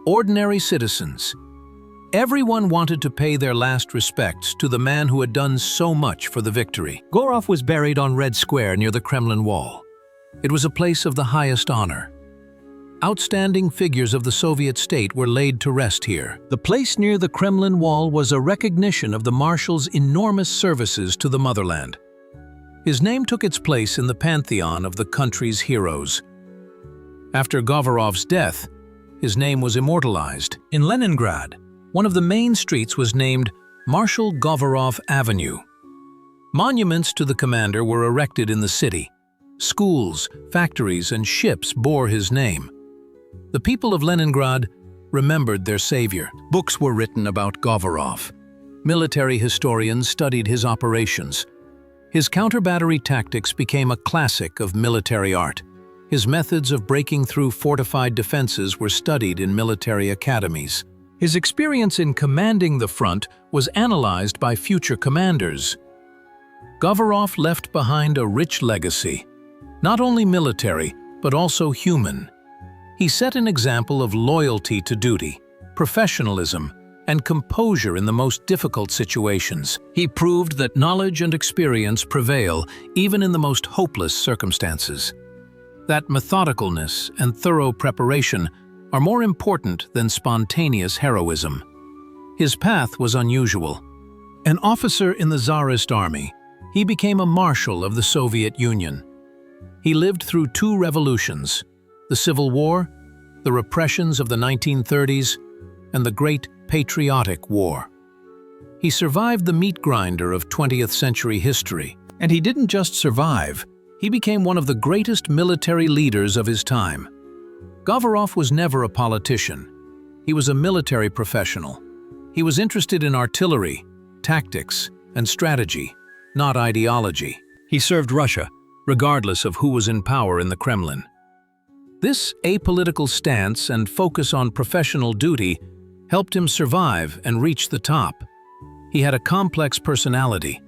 ordinary citizens. Everyone wanted to pay their last respects to the man who had done so much for the victory. Govorov was buried on Red Square near the Kremlin Wall. It was a place of the highest honor. Outstanding figures of the Soviet state were laid to rest here. The place near the Kremlin Wall was a recognition of the marshal's enormous services to the motherland. His name took its place in the pantheon of the country's heroes. After Govorov's death, his name was immortalized. In Leningrad, one of the main streets was named Marshal Govorov Avenue. Monuments to the commander were erected in the city. Schools, factories, and ships bore his name. The people of Leningrad remembered their savior. Books were written about Govorov. Military historians studied his operations. His counter-battery tactics became a classic of military art. His methods of breaking through fortified defenses were studied in military academies. His experience in commanding the front was analyzed by future commanders. Govorov left behind a rich legacy, not only military, but also human. He set an example of loyalty to duty, professionalism, and composure in the most difficult situations. He proved that knowledge and experience prevail even in the most hopeless circumstances. That methodicalness and thorough preparation are more important than spontaneous heroism. His path was unusual. An officer in the Tsarist army, he became a marshal of the Soviet Union. He lived through two revolutions: the Civil War, the repressions of the 1930s, and the Great Patriotic War. He survived the meat grinder of 20th century history. And he didn't just survive, he became one of the greatest military leaders of his time. Govorov was never a politician. He was a military professional. He was interested in artillery, tactics, and strategy, not ideology. He served Russia, regardless of who was in power in the Kremlin. This apolitical stance and focus on professional duty helped him survive and reach the top. He had a complex personality.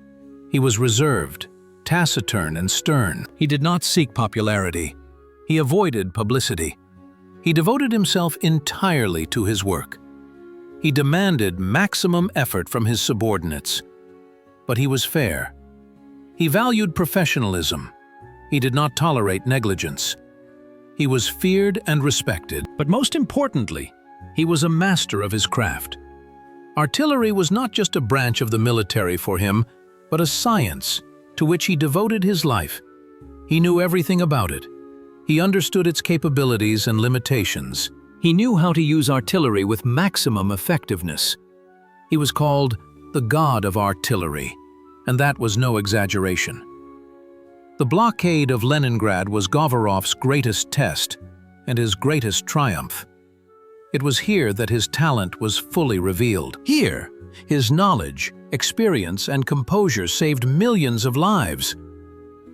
He was reserved, taciturn, and stern. He did not seek popularity. He avoided publicity. He devoted himself entirely to his work. He demanded maximum effort from his subordinates. But he was fair. He valued professionalism. He did not tolerate negligence. He was feared and respected. But most importantly, he was a master of his craft. Artillery was not just a branch of the military for him, but a science to which he devoted his life. He knew everything about it. He understood its capabilities and limitations. He knew how to use artillery with maximum effectiveness. He was called the god of artillery, and that was no exaggeration. The blockade of Leningrad was Govorov's greatest test and his greatest triumph. It was here that his talent was fully revealed. Here, his knowledge, experience, and composure saved millions of lives.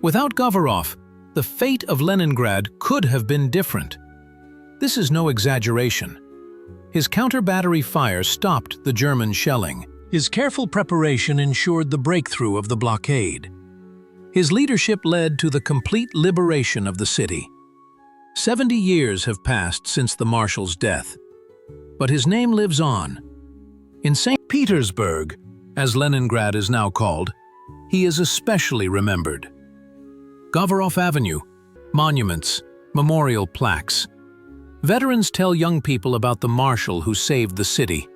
Without Govorov, the fate of Leningrad could have been different. This is no exaggeration. His counter-battery fire stopped the German shelling. His careful preparation ensured the breakthrough of the blockade. His leadership led to the complete liberation of the city. 70 years have passed since the Marshal's death, but his name lives on. In St. Petersburg, as Leningrad is now called, he is especially remembered. Govorov Avenue, monuments, memorial plaques. Veterans tell young people about the Marshal who saved the city.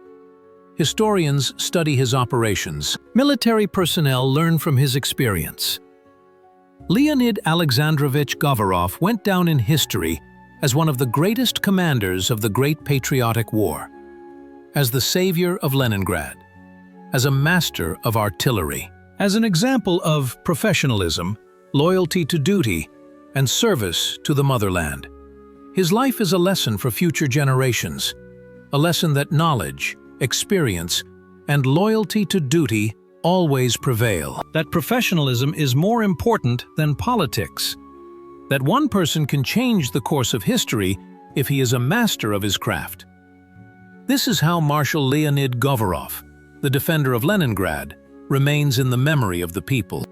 Historians study his operations. Military personnel learn from his experience. Leonid Alexandrovich Govorov went down in history as one of the greatest commanders of the Great Patriotic War, as the savior of Leningrad, as a master of artillery, as an example of professionalism, loyalty to duty, and service to the motherland. His life is a lesson for future generations, a lesson that knowledge, experience, and loyalty to duty always prevail. That professionalism is more important than politics. That one person can change the course of history if he is a master of his craft. This is how Marshal Leonid Govorov, the defender of Leningrad, remains in the memory of the people.